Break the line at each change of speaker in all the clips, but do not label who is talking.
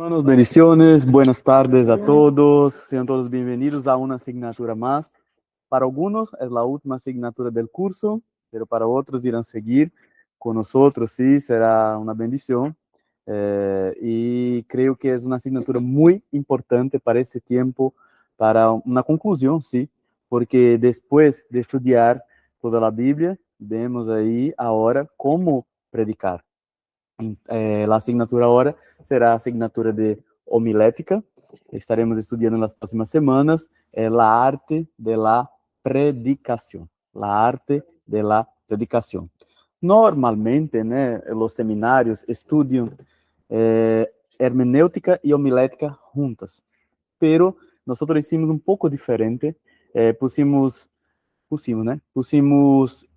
Hermanos, bendiciones, buenas tardes a todos, sean todos bienvenidos a una asignatura más. Para algunos es la última asignatura del curso, pero para otros irán seguir con nosotros, sí, será una bendición. Y creo que es una asignatura muy importante para ese tiempo, para una conclusión, sí, porque después de estudiar toda la Biblia, vemos ahí ahora cómo predicar. La asignatura ahora será a asignatura de homilética. Estaremos estudando nas próximas semanas la arte de la predicación. La arte de la predicación. Normalmente, né, os seminários estudam hermenêutica e homilética juntas, pero nosotros hicimos um pouco diferente. Pusimos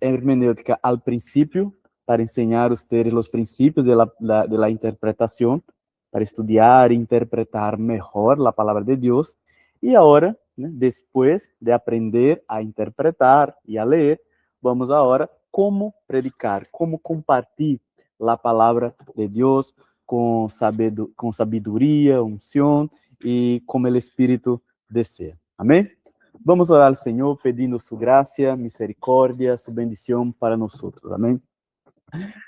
hermenêutica al princípio, para enseñar a ustedes los principios de la interpretación, para estudiar e interpretar mejor la palabra de Dios. Y ahora, né, después de aprender a interpretar y a leer, vamos ahora cómo predicar, cómo compartir la palabra de Dios con sabiduría, unción y como el Espíritu desea. Amén. Vamos orar al Señor pedindo su gracia, misericórdia, su bendición para nosotros. Amén.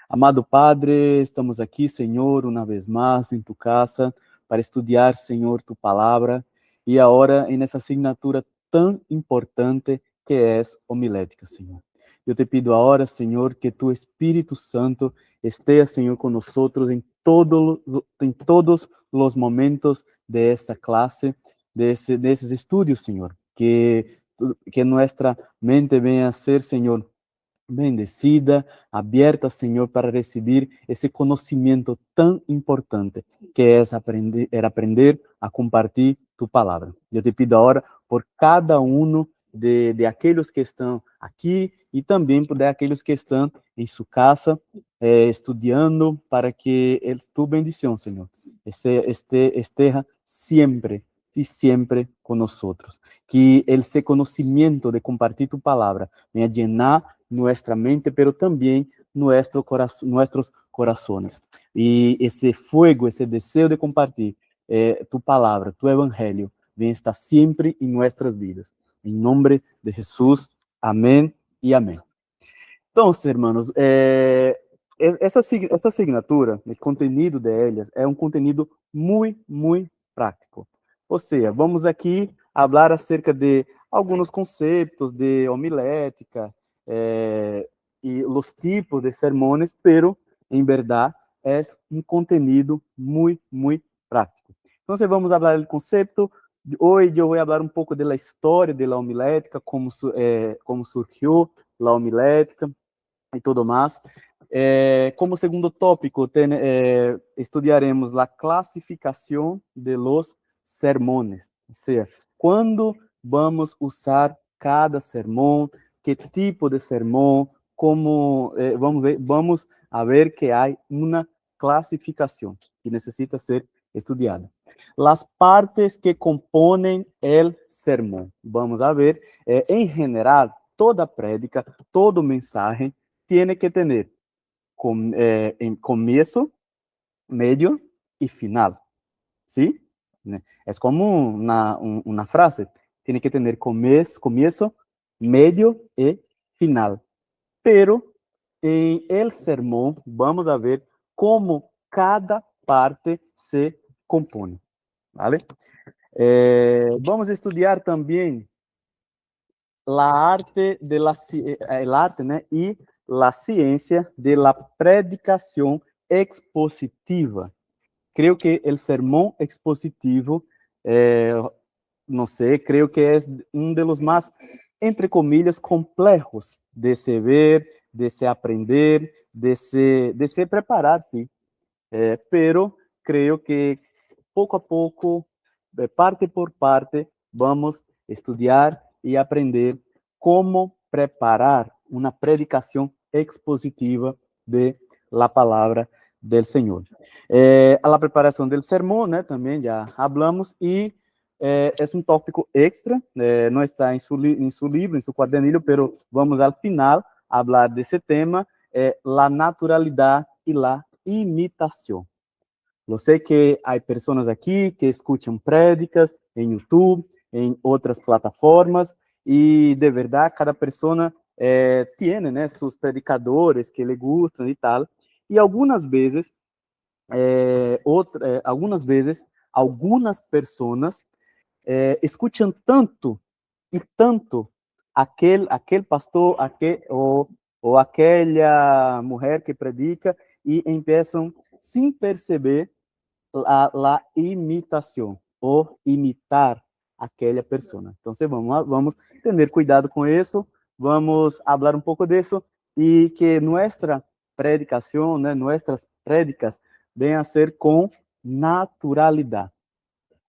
Amado Padre, estamos aqui, Senhor, uma vez mais em tu casa, para estudar, Senhor, tu palavra, e agora em essa assinatura tão importante que é homilética, Senhor. Eu te pido agora, Senhor, que tu Espírito Santo esteja, Senhor, conosco em todos os momentos dessa classe, desses estudos, Senhor. Que nossa mente venha a ser, Senhor, bendecida, aberta, Senhor, para receber esse conhecimento tão importante que é aprender a compartilhar tu palavra. Eu te pido agora por cada um de aqueles que estão aqui e também por aqueles que estão em sua casa estudando, para que tu bendição, Senhor, esteja sempre e sempre conosco. Que esse conhecimento de compartilhar tu palavra venha llenar nuestra mente, pero también nuestros corazones. Y ese fuego, ese deseo de compartir tu palabra, tu evangelio, venga estar siempre en nuestras vidas. En nombre de Jesús, amén y amén. Entonces, hermanos, essa asignatura, o contenido de elas, é um contenido muito prático. Ou seja, vamos aqui falar acerca de alguns conceitos de homilética, e os tipos de sermões, pero em verdade é um conteúdo muito prático. Então, vamos falar do conceito. Hoje eu vou falar um pouco da história da homilética, como surgiu a homilética e tudo mais. Como segundo tópico, estudaremos a classificação de los sermões, ou seja, quando vamos usar cada sermão, que tipo de sermão, como vamos a ver que há uma classificação que necessita ser estudada. As partes que compõem o sermão, vamos a ver, em geral, toda prédica, todo mensagem tem que ter começo, meio e final, ¿sí? Es como una frase, tiene que tener comienzo, medio y final. Pero en el sermón vamos a ver cómo cada parte se compone, ¿vale? Vamos a estudiar también la arte de el arte, ¿no? Y la ciencia de la predicación expositiva. Creo que el sermón expositivo, no sé, creo que es uno de los más, entre comillas, complejos de se ver, de se aprender, de se preparar, sí. Pero creo que poco a poco, parte por parte, vamos a estudiar y aprender cómo preparar una predicación expositiva de la palabra del Señor. A la preparación del sermón, né, también ya hablamos, y es un tópico extra, no está en su libro, en su cuadernillo, pero vamos al final a hablar de ese tema, la naturalidad y la imitación. Eu sei que há pessoas aqui que escutam prédicas em YouTube, em outras plataformas, e de verdade, cada pessoa tem, né, seus predicadores que lhe gustam e tal. E algumas vezes, algumas pessoas escutam tanto e tanto aquele pastor, ou aquela mulher que predica e começam, sem perceber, a imitação, ou imitar aquela pessoa. Então, vamos ter cuidado com isso, vamos falar um pouco disso, e que nossa predicação, né, nossas prédicas, venham a ser com naturalidade,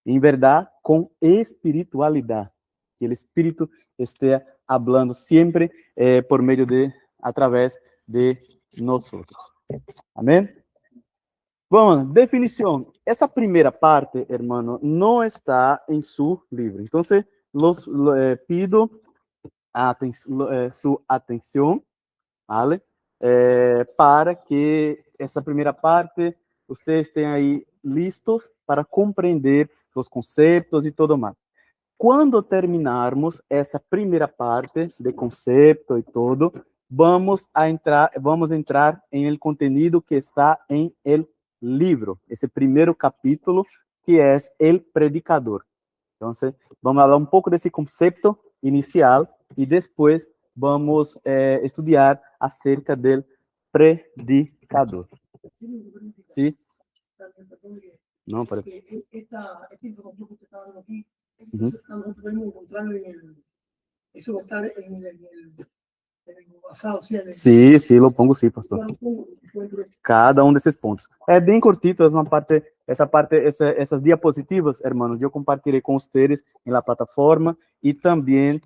em verdade, com espiritualidade, que o Espírito esteja hablando sempre por meio através de nós. Amém? Bom, definição. Essa primeira parte, hermano, não está em seu livro. Então, pido sua atenção, ¿vale? Para que essa primeira parte vocês tenham aí listos para compreender os conceitos e tudo mais. Quando terminarmos essa primeira parte de conceito e tudo, vamos entrar em el contenido que está em el livro, esse primeiro capítulo, que é el predicador. Então, vamos falar um pouco desse conceito inicial e depois vamos estudar acerca do predicador. ¿Sí? No, pero... Esta información que usted está dando aquí, nosotros podemos encontrarlo eso va a estar en el pasado, ¿sí? Sí, sí, lo pongo, sí, pastor. Cada desses pontos. É bem curtito, essas diapositivas, hermanos, eu compartilhei com vocês na plataforma e também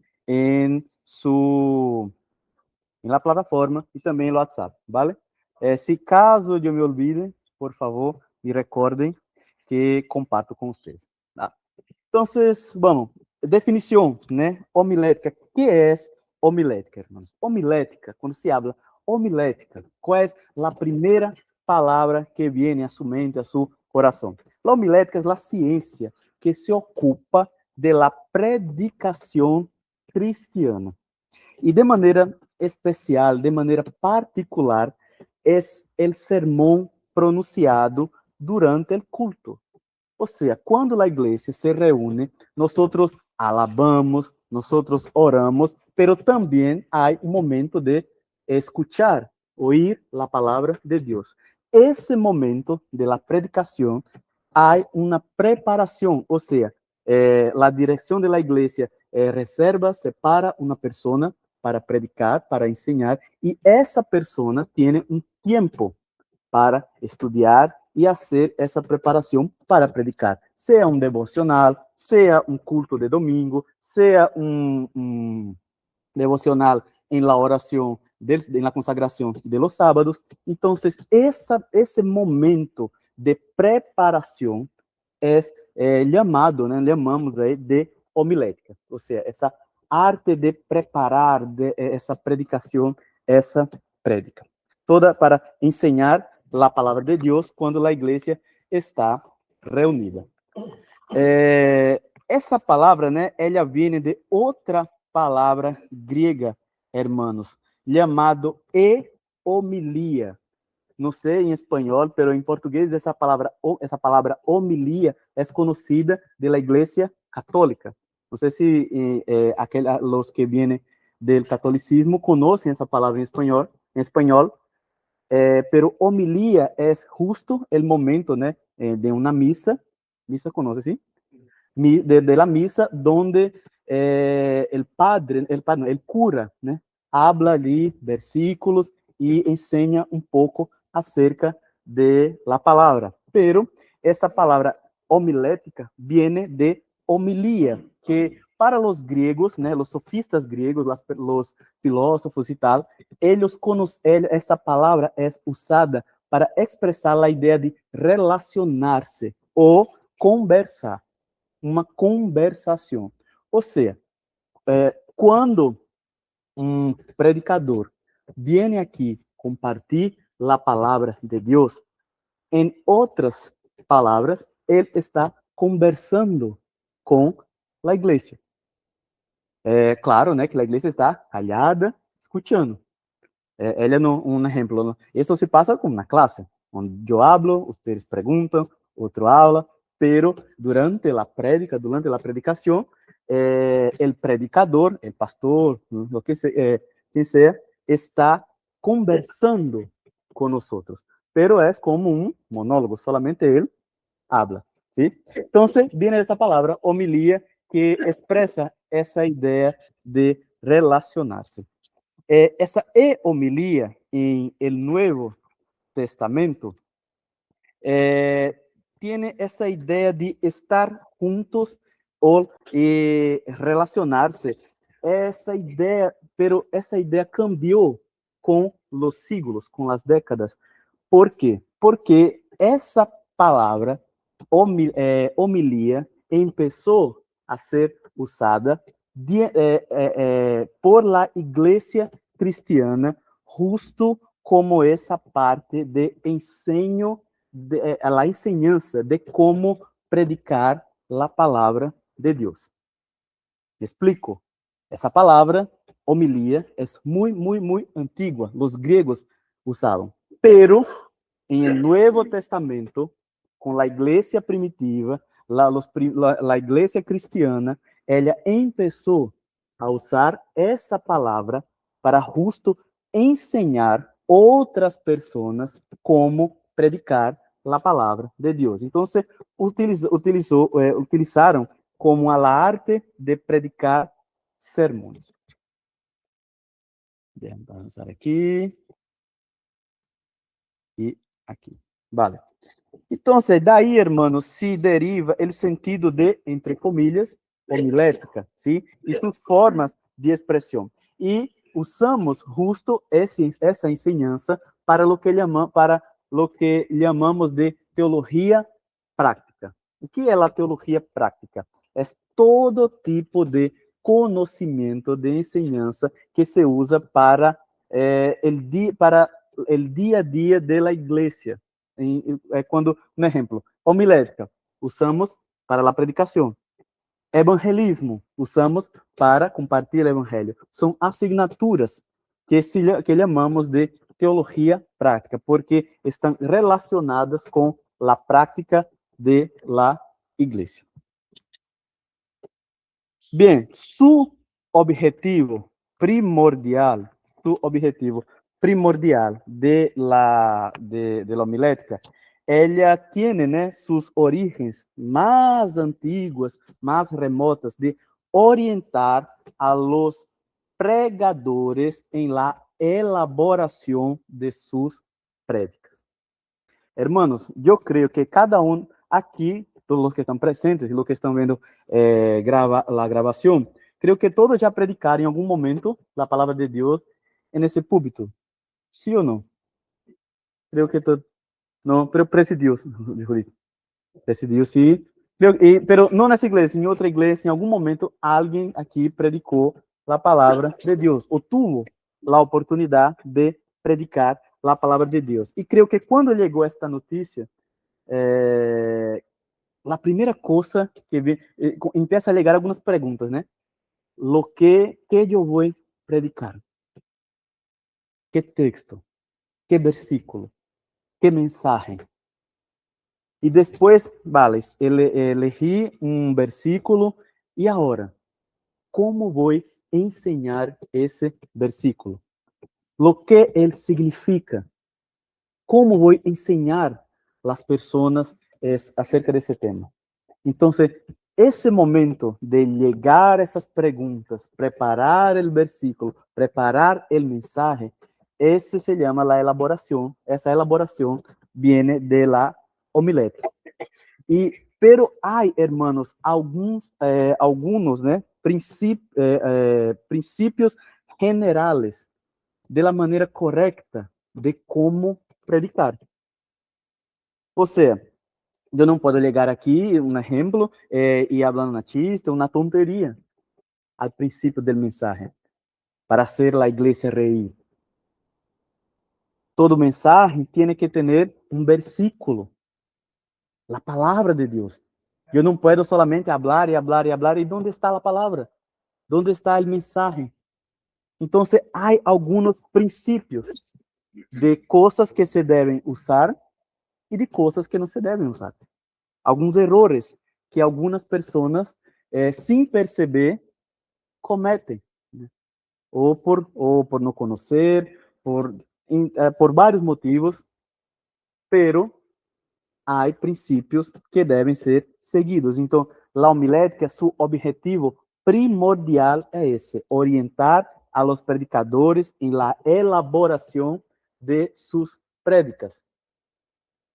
na plataforma e também no WhatsApp, ¿vale? Se caso eu me olvide, por favor, me recordem que comparto com vocês. Tá? Então, vamos, definição, né? Homilética. O que é homilética, irmãos? Homilética, quando se habla homilética, qual é a primeira palavra que vem a sua mente, a seu coração? A homilética é a ciência que se ocupa de la predicação cristiana. E de maneira especial, de maneira particular, é o sermão pronunciado durante o culto. Ou seja, quando a igreja se reúne, nós alabamos, nós oramos, pero também há um momento de escuchar, oír a palavra de Deus. Esse momento de la predicação, há uma preparação, ou seja, a direção da igreja separa uma pessoa para predicar, para ensinar, e essa pessoa tem um tempo para estudar e fazer essa preparação para predicar. Seja um devocional, seja um culto de domingo, seja um devocional em la oração, em la consagração de los sábados. Então, esse momento de preparação é chamamos aí de homilética, ou seja, essa arte de preparar essa predicação, essa prédica. Toda para ensinar a palavra de Deus quando a igreja está reunida. Essa palavra, né, ela vem de outra palavra grega, hermanos, chamado homilia. Não sei em espanhol, mas em português essa palavra homilia é conhecida da igreja católica. Não sei se os que vêm do catolicismo conhecem essa palavra em espanhol, pero homilia é justo o momento, né, de uma missa conoce, ¿sí? De la misa, donde el cura, né, habla ali versículos e ensina um pouco acerca de la palavra. Pero essa palavra homilética viene de homilia, que para os gregos, né, os sofistas gregos, os filósofos e tal, essa palavra é usada para expressar a ideia de relacionar-se ou conversar, uma conversação. Ou seja, quando um predicador vem aqui compartilhar a palavra de Deus, em outras palabras, él está conversando com a igreja. Claro, né, que a igreja está callada, escutando. Ele é um exemplo. ¿No? Isso se passa como na classe, onde eu hablo, vocês perguntam, outro habla, pero durante a prédica, durante a predicação, o predicador, o pastor, lo que quem seja, está conversando com nós. Pero é como um monólogo, solamente ele habla. ¿Sí? Entonces, viene esa palabra, homilía, que expresa esa idea de relacionarse. Esa homilía en el Nuevo Testamento tiene esa idea de estar juntos o relacionarse. Esa idea, pero esa idea cambió con los siglos, con las décadas. ¿Por qué? Porque esa palabra, homilia, empezó a ser usada por la iglesia cristiana justo como essa parte de ensino, a enseñanza de como predicar la palabra de Deus. ¿Me explico? Essa palavra, homilia, é muito antiga. Os gregos usavam. Pero en el Nuevo Testamento, con la iglesia primitiva, la iglesia cristiana, ella empezó a usar essa palavra para justo enseñar outras pessoas como predicar a palavra de Deus. Então, utilizaram como a arte de predicar sermões. Vamos avançar aqui. E aqui. Vale. Então, daí, hermanos, se deriva o sentido de, entre comillas, homilética, ¿sí? E suas formas de expressão. E usamos justo essa enseñança para o que chamamos de teologia prática. O que é a teologia prática? É todo tipo de conhecimento de enseñança que se usa para o dia a dia da igreja. Quando, um exemplo, homilética, usamos para a predicação. Evangelismo, usamos para compartilhar o evangelho. São asignaturas que chamamos de teologia prática, porque estão relacionadas com a prática de la igreja. Bem, su objetivo primordial de la homilética, ela tiene, né, sus origens mais antiguas, mais remotas, de orientar a los pregadores em la elaboração de sus prédicas. Hermanos, eu creio que cada um aqui, todos os que estão presentes e os que estão vendo a gravação, creio que todos já predicaram em algum momento a palavra de Deus nesse púlpito. ¿Sí o no? Creo que todo. No, pero presidió, presidió sí. Pero no nessa igreja, em outra igreja, em algum momento, alguém aqui predicou a palavra de Deus, ou tuvo a oportunidade de predicar a palavra de Deus. E creio que quando chegou esta notícia, a primeira coisa que vi, empieza a chegar algumas perguntas, né? Lo que eu vou predicar? Que texto? Que versículo? Que mensaje? E depois, vale, elegi um versículo, e agora? Como vou ensinar esse versículo? O que ele significa? Como vou ensinar as pessoas acerca desse tema? Então, esse momento de chegar a essas perguntas, preparar o versículo, preparar o mensagem, esse se chama a elaboração. Essa elaboração viene de la homilética. Pero hay, hermanos, algunos, né, princípios generales de la maneira correcta de como predicar. Ou seja, eu não posso chegar aqui, um exemplo, e falando na chiste, uma tonteria al princípio do mensagem, para hacer a igreja reír. Todo mensaje tem que ter um versículo. la palabra de Dios. Yo no puedo solamente hablar y hablar y hablar. ¿Y dónde está la palabra? ¿Dónde está el mensaje? Entonces, hay algunos principios de cosas que se deben usar y de cosas que no se deben usar. Algunos errores que algunas personas, sin perceber, cometen, né? ou por não conhecer, por vários motivos, pero há princípios que devem ser seguidos. Então, a homilética, seu objetivo primordial é esse: orientar a los predicadores em la elaboração de sus prédicas.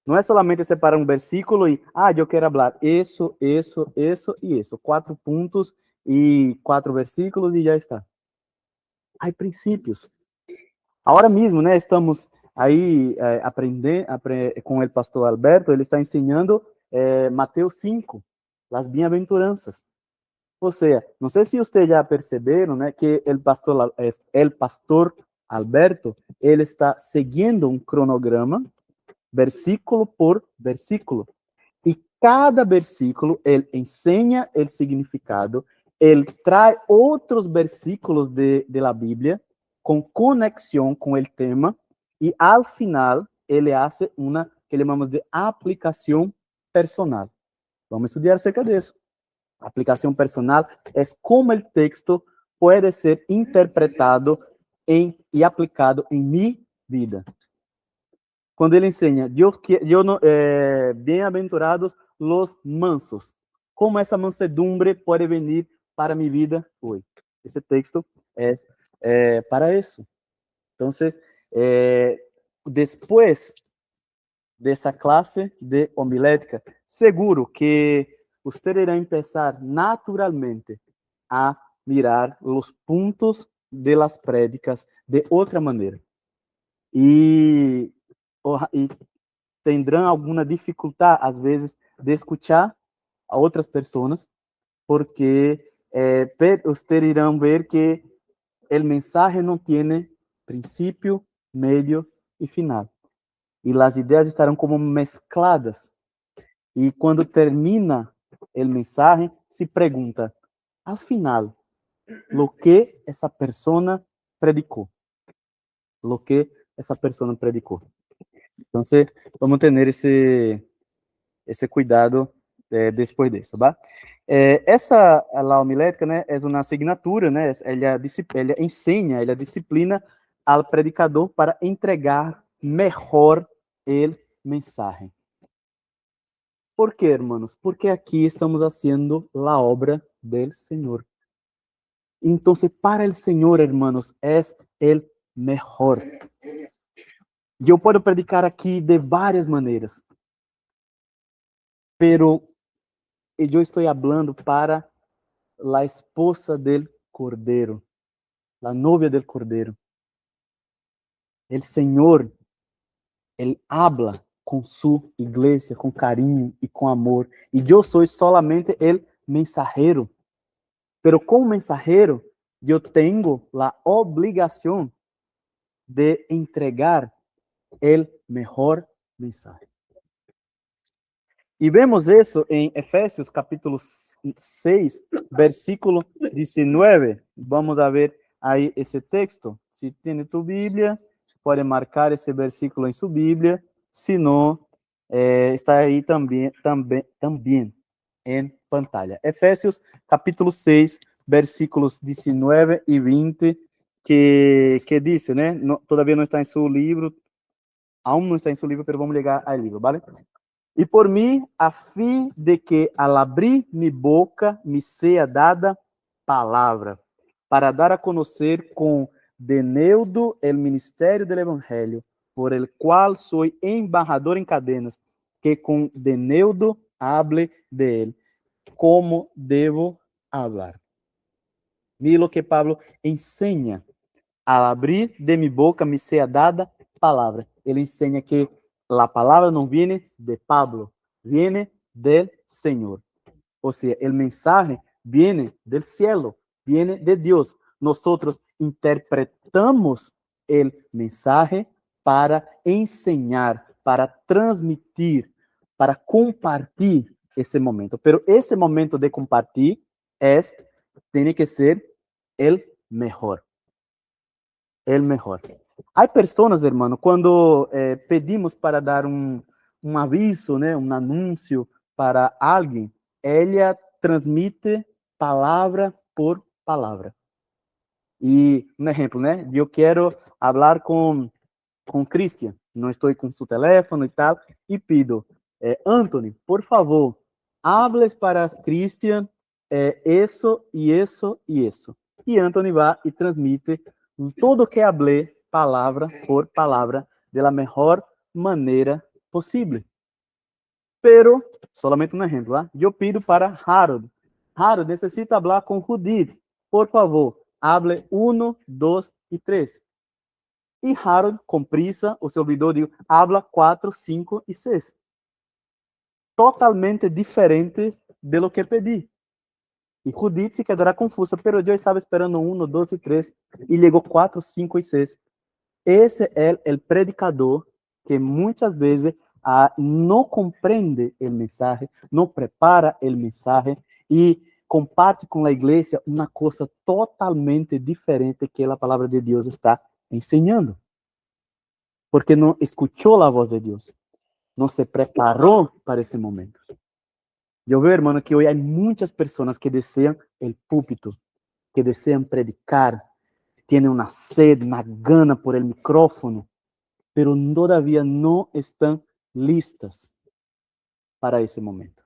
Não é solamente separar um versículo e, eu quero falar isso e isso. 4 pontos e 4 versículos e já está. Há princípios. Agora mesmo, né, estamos aí aprendendo com o pastor Alberto, ele está ensinando Mateus 5, as bem-aventuranças. Ou seja, não sei se vocês já perceberam, né, que o pastor Alberto, ele está seguindo um cronograma, versículo por versículo. E cada versículo, ele ensina o significado, ele traz outros versículos de la Bíblia com conexão com o tema, e ao final, ele faz uma que chamamos de aplicação personal. Vamos estudar acerca disso. Aplicação personal é como o texto pode ser interpretado e aplicado em minha vida. Quando ele ensina, bem-aventurados los mansos. Como essa mansedumbre pode vir para minha vida hoje? Esse texto é para isso. Então, depois dessa classe de homilética, seguro que você irá começar naturalmente a mirar os pontos de las prédicas de outra maneira. E terão alguma dificuldade, às vezes, de escutar a outras pessoas, porque vocês irão ver que o mensagem não tem princípio, meio e final. E as ideias estarão como mescladas. E quando termina o mensagem, se pergunta, ao final, o que essa pessoa predicou? O que essa pessoa predicou? Então, vamos ter esse cuidado depois disso, tá? Essa a homilética, né, é uma assinatura, né? Ela ensina, ela disciplina ao predicador para entregar melhor o mensagem. ¿Por quê, hermanos? Porque aqui estamos fazendo a obra do Senhor. Então, para o Senhor, hermanos, é o melhor. Eu posso predicar aqui de várias maneiras, pero eu estou falando para a esposa del Cordeiro, a novia del Cordeiro. O Senhor, Ele habla com sua igreja, com carinho e com amor. E eu sou solamente o mensajero. Pero como mensajero, eu tenho a obrigação de entregar o melhor mensaje. E vemos isso em Efésios capítulo 6, versículo 19. Vamos a ver aí esse texto. Se tem tu Bíblia, pode marcar esse versículo em sua Bíblia. Se não, está aí também em pantalla. Efésios capítulo 6, versículos 19 e 20, que diz, né? Todavia não está em seu livro, aún não está em seu livro, mas vamos ligar ao livro, ¿vale? E por mim, a fim de que al abrir mi boca me sea dada palavra, para dar a conhecer com deneudo el ministério del evangelho, por el cual soy embajador en cadenas, que com deneudo hable de él, como devo hablar. Mira lo que Pablo ensina. Al abrir de mi boca me sea dada palavra. Ele ensina que a palavra não viene de Pablo, viene del Senhor. Ou seja, o mensagem viene del cielo, viene de Deus. Nosotros interpretamos o mensaje para enseñar, para transmitir, para compartir ese momento. Pero ese momento de compartir tiene que ser el mejor. El mejor. Hay personas, hermano, cuando pedimos para dar un aviso, né, un anuncio para alguien, ella transmite palabra por palabra. E um exemplo, né? Eu quero falar com Christian, não estou com seu telefone e tal, e pido, Anthony, por favor, hables para Christian isso e isso e isso. E Anthony vai e transmite tudo que hablé, palavra por palavra, de la mejor maneira possível. Pero, solamente um exemplo, ¿ah? Eu pido para Harold. Harold, necessita hablar com Judith. Por favor, hable 1, 2 e 3. E Harold, com prisa, o se olvidou, digo, habla 4, 5 e 6. Totalmente diferente de lo que pedi. E Judith se quedará confusa, pero eu estava esperando 1, 2 e 3, e chegou 4, 5 e 6. Esse é o predicador que muitas vezes não compreende o mensagem, não prepara o mensagem e comparte com a igreja uma coisa totalmente diferente que a palavra de Deus está ensinando. Porque não escutou a voz de Deus, não se preparou para esse momento. Eu vejo, hermano, que hoje há muitas pessoas que desejam o púlpito, que desejam predicar, têm uma sede, uma gana por el micrófono, pero todavía no están listas para ese momento.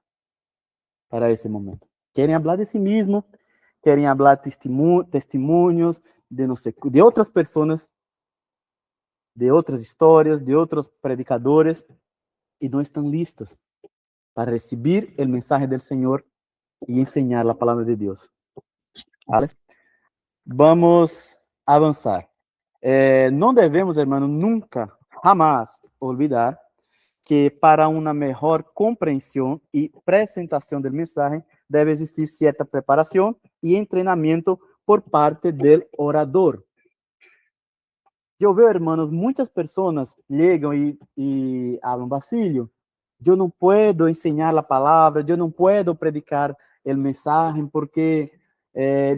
Para ese momento. Quieren hablar de sí mismos, quieren hablar testimonios de no sé, de otras personas, de otras historias, de otros predicadores, y no están listas para recibir el mensaje del Señor y enseñar la palabra de Dios. ¿Vale? Vamos a avanzar. No debemos, hermano, nunca, jamás olvidar que para uma melhor compreensão e apresentação do mensagem deve existir certa preparação e treinamento por parte do orador. Eu vejo, hermanos, muitas pessoas chegam e falam, Basilio, eu não posso ensinar a palavra, eu não posso predicar o mensagem porque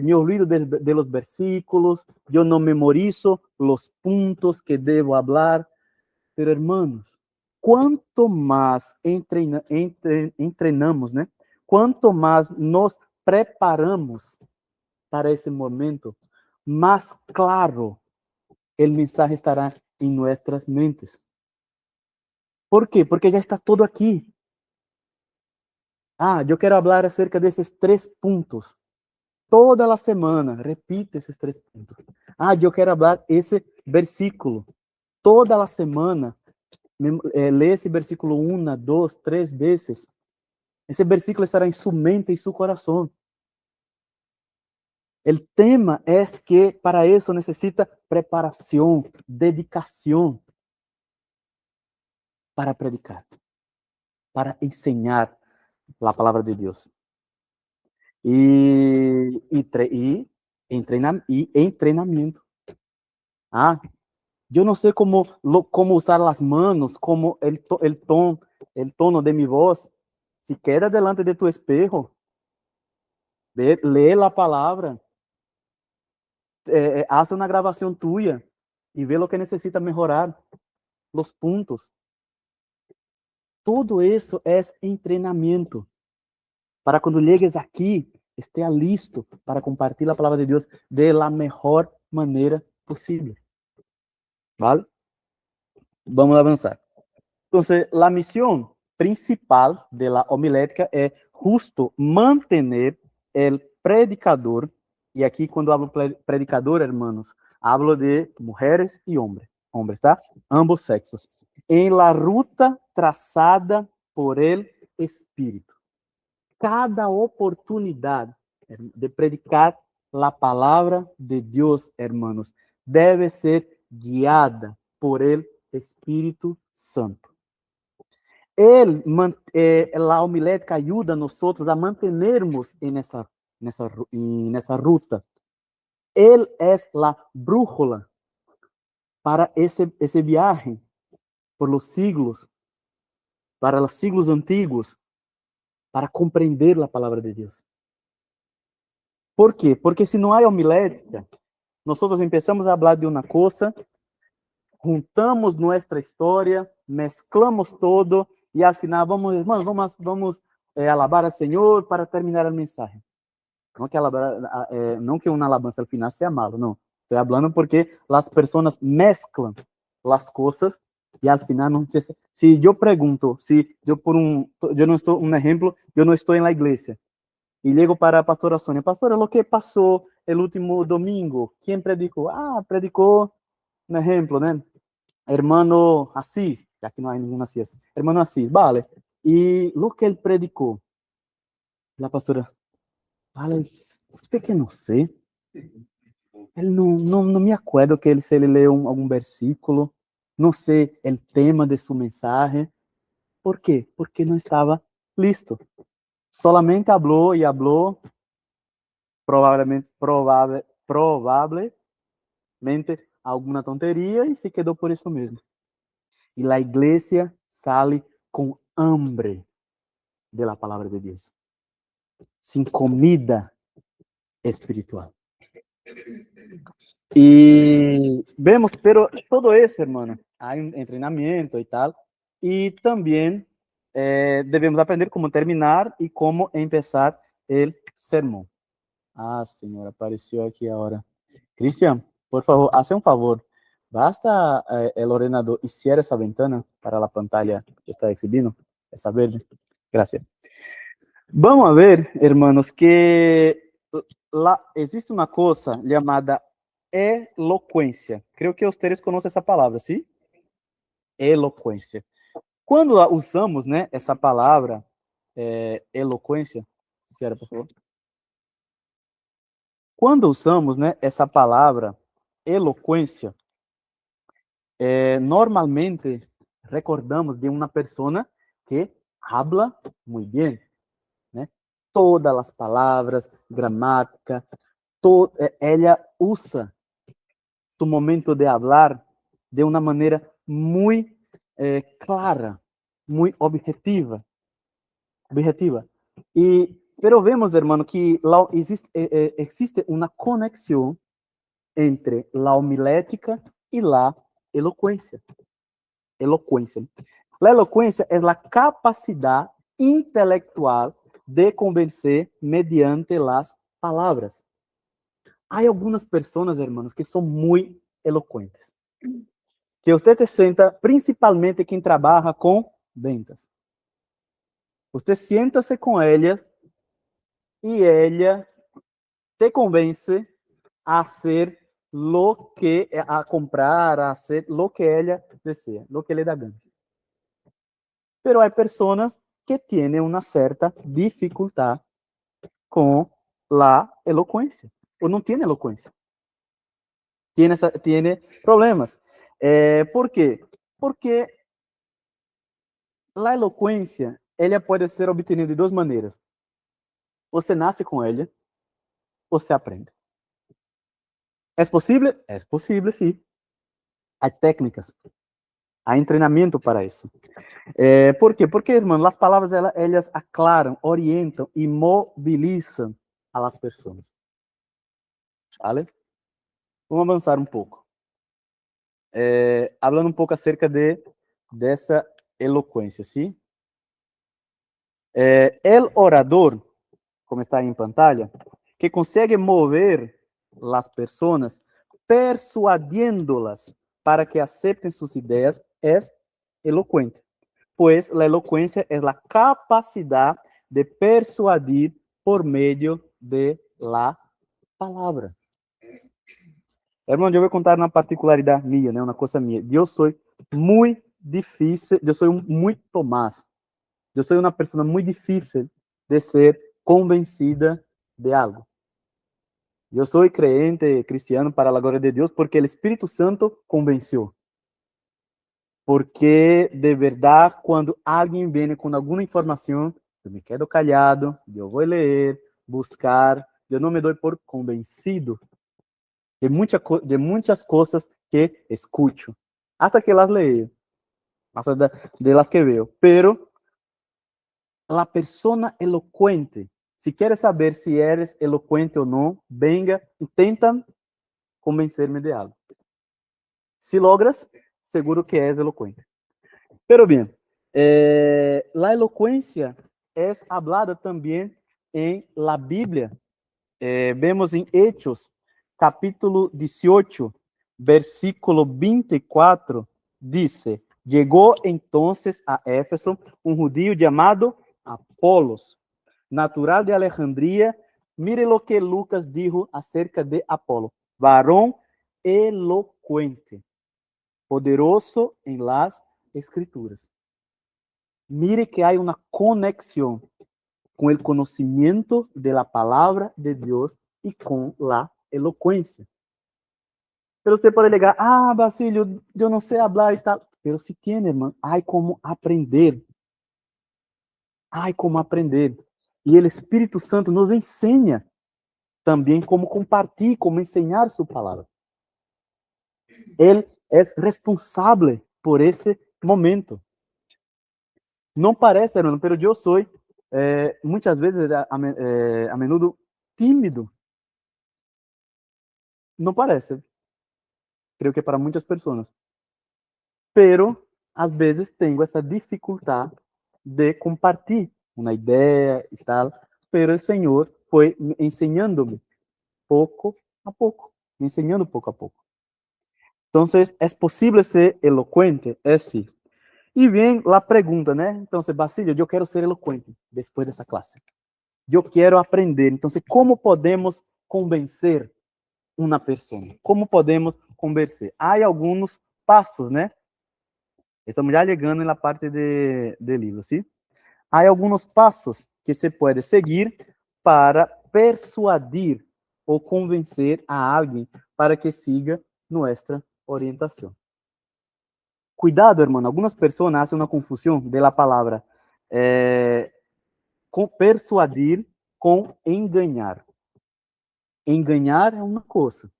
me olvido de los versículos, eu não memorizo os pontos que devo falar. Pero, hermanos, quanto mais treinamos, né? Quanto mais nos preparamos para esse momento, mais claro o mensagem estará em nossas mentes. ¿Por quê? Porque já está todo aqui. Eu quero falar acerca desses 3 pontos. Toda a semana, repita esses 3 pontos. Eu quero falar esse versículo. Toda a semana, lê esse versículo 1, 2, 3 vezes. Esse versículo estará em sua mente e seu coração. O tema é que para isso necessita preparação, dedicação para predicar, para ensinar a palavra de Deus. E em treinamento. Eu não sei como usar as manos, como el tono de mi voz. Si queda delante de tu espejo, lee a palavra, haz uma gravação tuya e vê o que necessita melhorar, os pontos. Tudo isso é treinamento para quando llegues aqui, esteja listo para compartilhar a palavra de Deus de la mejor maneira possível. ¿Vale? Vamos avançar. Então, a missão principal de la homilética é justo mantener el predicador, e aqui quando hablo predicador, hermanos, hablo de mulheres e hombres, tá? Ambos sexos. Em la ruta trazada por el Espírito. Cada oportunidade de predicar la palavra de Deus, hermanos, deve ser guiada por el Espírito Santo. A homilética ajuda a nós a mantermos nessa ruta. Ele é a brújula para esse viagem por los siglos, para los siglos antiguos, para comprender la palabra de Dios. ¿Por quê? Porque se não há homilética, nós começamos a falar de uma coisa, juntamos nossa história, mesclamos todo e al final vamos alabar ao Senhor para terminar a mensagem. Não que, não que uma alabança al final seja malo, não. Estou falando porque as pessoas mesclam as coisas e al final não se... Se eu pergunto, se eu eu não estou, exemplo, eu não estou na igreja e ligo para a pastora Sônia, pastora, o que passou o último domingo? Quem predicou? Ah, predicou, um exemplo, né? Hermano Assis, já que não há nenhum Assis. Hermano Assis, vale. E o que ele predicou? A pastora, vale, es que não sei. Ele não me acuerdo que se ele leu algum versículo, não sei o tema de sua mensagem. ¿Por quê? Porque não estava listo. Solamente habló e habló, probablemente alguma tonteria e se quedou por isso mesmo. E a igreja sale com hambre de la palavra de Deus, sem comida espiritual. E vemos, pero todo isso, hermano, há treinamento e tal, e também devemos aprender como terminar e como empezar o sermão. Ah, Senhor, apareceu aqui a hora. Cristian, por favor, hace un favor. Basta el ordenador y cierra esa ventana para la pantalla que está exhibiendo, esa verde. Gracias. Vamos a ver, hermanos, que existe una cosa llamada elocuência. Creo que ustedes conocen esa palabra, ¿sí? Elocuência. Quando usamos, né, essa palavra, eloquência, cierra, por favor. Quando usamos, né, essa palavra eloquência, normalmente recordamos de uma pessoa que habla muito bem, né? Todas as palavras, gramática, ela usa seu momento de falar de uma maneira muito clara, muito objetiva. Pero vemos, hermano, que existe uma conexão entre a homilética e a eloquência. A eloquência é a capacidade intelectual de convencer mediante as palavras. Há algumas pessoas, hermanos, que são muito eloquentes. Que você te senta, principalmente quem trabalha com ventas. Você sienta-se com ela e ela te convence a ser a comprar, a hacer lo que ella desea, lo que le da gana. Pero hay personas que tienen una cierta dificultad con la elocuencia, o no tiene elocuencia. Tiene problemas. ¿Por qué? Porque la elocuencia, ella puede ser obtenida de dos maneras. Você nasce com ela, ou você aprende. ¿Es posible? Es posible, sí. Hay técnicas, hay entrenamiento para eso. ¿Por qué? Porque, hermano, las palabras, ellas aclaran, orientan y movilizan a las personas. ¿Vale? Vamos a avanzar un poco. Hablando un poco acerca de esa elocuencia, ¿sí? El orador, como está ahí en pantalla, que consegue mover las personas persuadiéndolas para que acepten sus ideas, es elocuente. Pues la elocuencia es la capacidad de persuadir por medio de la palavra. Hermano, eu vou contar uma particularidade minha, né? Uma coisa minha. Eu sou muito difícil, eu sou muito Tomás. Eu sou uma pessoa muito difícil de ser convencida de algo. Eu sou crente cristiano para a glória de Deus porque o Espírito Santo convenceu. Porque, de verdade, quando alguém vem com alguma informação, eu me quedo callado, eu vou ler, buscar, eu não me dou por convencido de muitas coisas que escuto, até que las leio, hasta de las que veo. Pero la persona elocuente. Si quieres saber si eres elocuente o no, venga, intenta convencerme de algo. Si logras, seguro que es elocuente. Pero bien, la elocuencia es hablada también en la Biblia. Vemos en Hechos, capítulo 18, versículo 24, dice, llegó entonces a Éfeso un judío llamado Apolos, natural de Alejandría. Mire lo que Lucas dijo acerca de Apolo, varón elocuente, poderoso en las escrituras. Mire que hay una conexión con el conocimiento de la palabra de Dios y con la elocuencia. Pero usted puede llegar, Basilio, yo no sé hablar y tal. Pero si tiene, hermano, hay como aprender. Hay como aprender. Y el Espíritu Santo nos enseña también cómo compartir, cómo enseñar su palabra. Él es responsable por ese momento. No parece, hermano, pero yo soy muchas veces, a menudo, tímido. No parece. Creo que para muchas personas. Pero, às vezes, tenho essa dificuldade de compartilhar uma ideia e tal. Pero o Senhor foi ensinando-me pouco a pouco. Me ensinando pouco a pouco. Então, é possível ser eloquente? É sim. E vem a pergunta, né? Então, Basilio, eu quero ser eloquente depois dessa classe. Eu quero aprender. Então, como podemos convencer uma pessoa? Como podemos convencer? Há alguns passos, né? Estamos já chegando na parte de livro, ¿sí? Há alguns passos que se pode seguir para persuadir ou convencer a alguém para que siga nossa orientação. Cuidado, hermano, algumas pessoas hacen uma confusão de la palavra com persuadir com enganar. Enganar é uma coisa,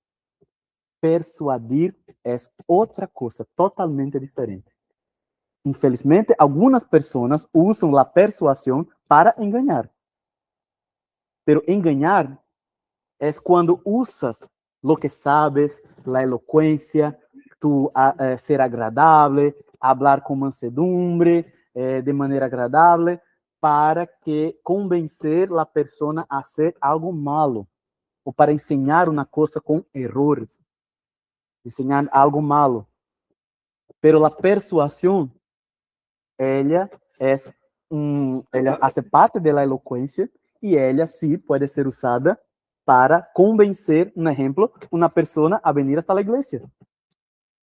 persuadir é outra coisa, totalmente diferente. Infelizmente, algumas pessoas usam a persuasão para enganar. Pero enganar é quando usas lo que sabes, a eloquência, tu ser agradável, hablar com mansedumbre, de maneira agradável, para que convencer a pessoa a hacer algo malo, ou para ensinar uma coisa com errores, ensinar algo malo. Pero a persuasão ela hace parte da eloquência e ela sim pode ser usada para convencer, um exemplo, uma pessoa a vir hasta a igreja.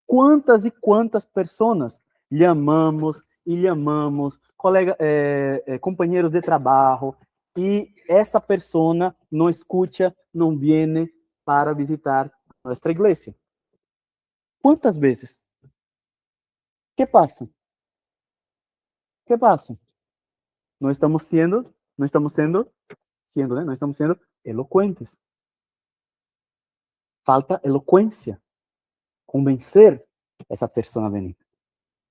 Quantas e quantas pessoas chamamos e chamamos, companheiros de trabalho, e essa pessoa não escuta, não vem para visitar nossa igreja? Quantas vezes? Que passa? Que passa? Não estamos sendo, né? Não estamos sendo eloquentes. Falta eloquência, convencer essa pessoa a venir.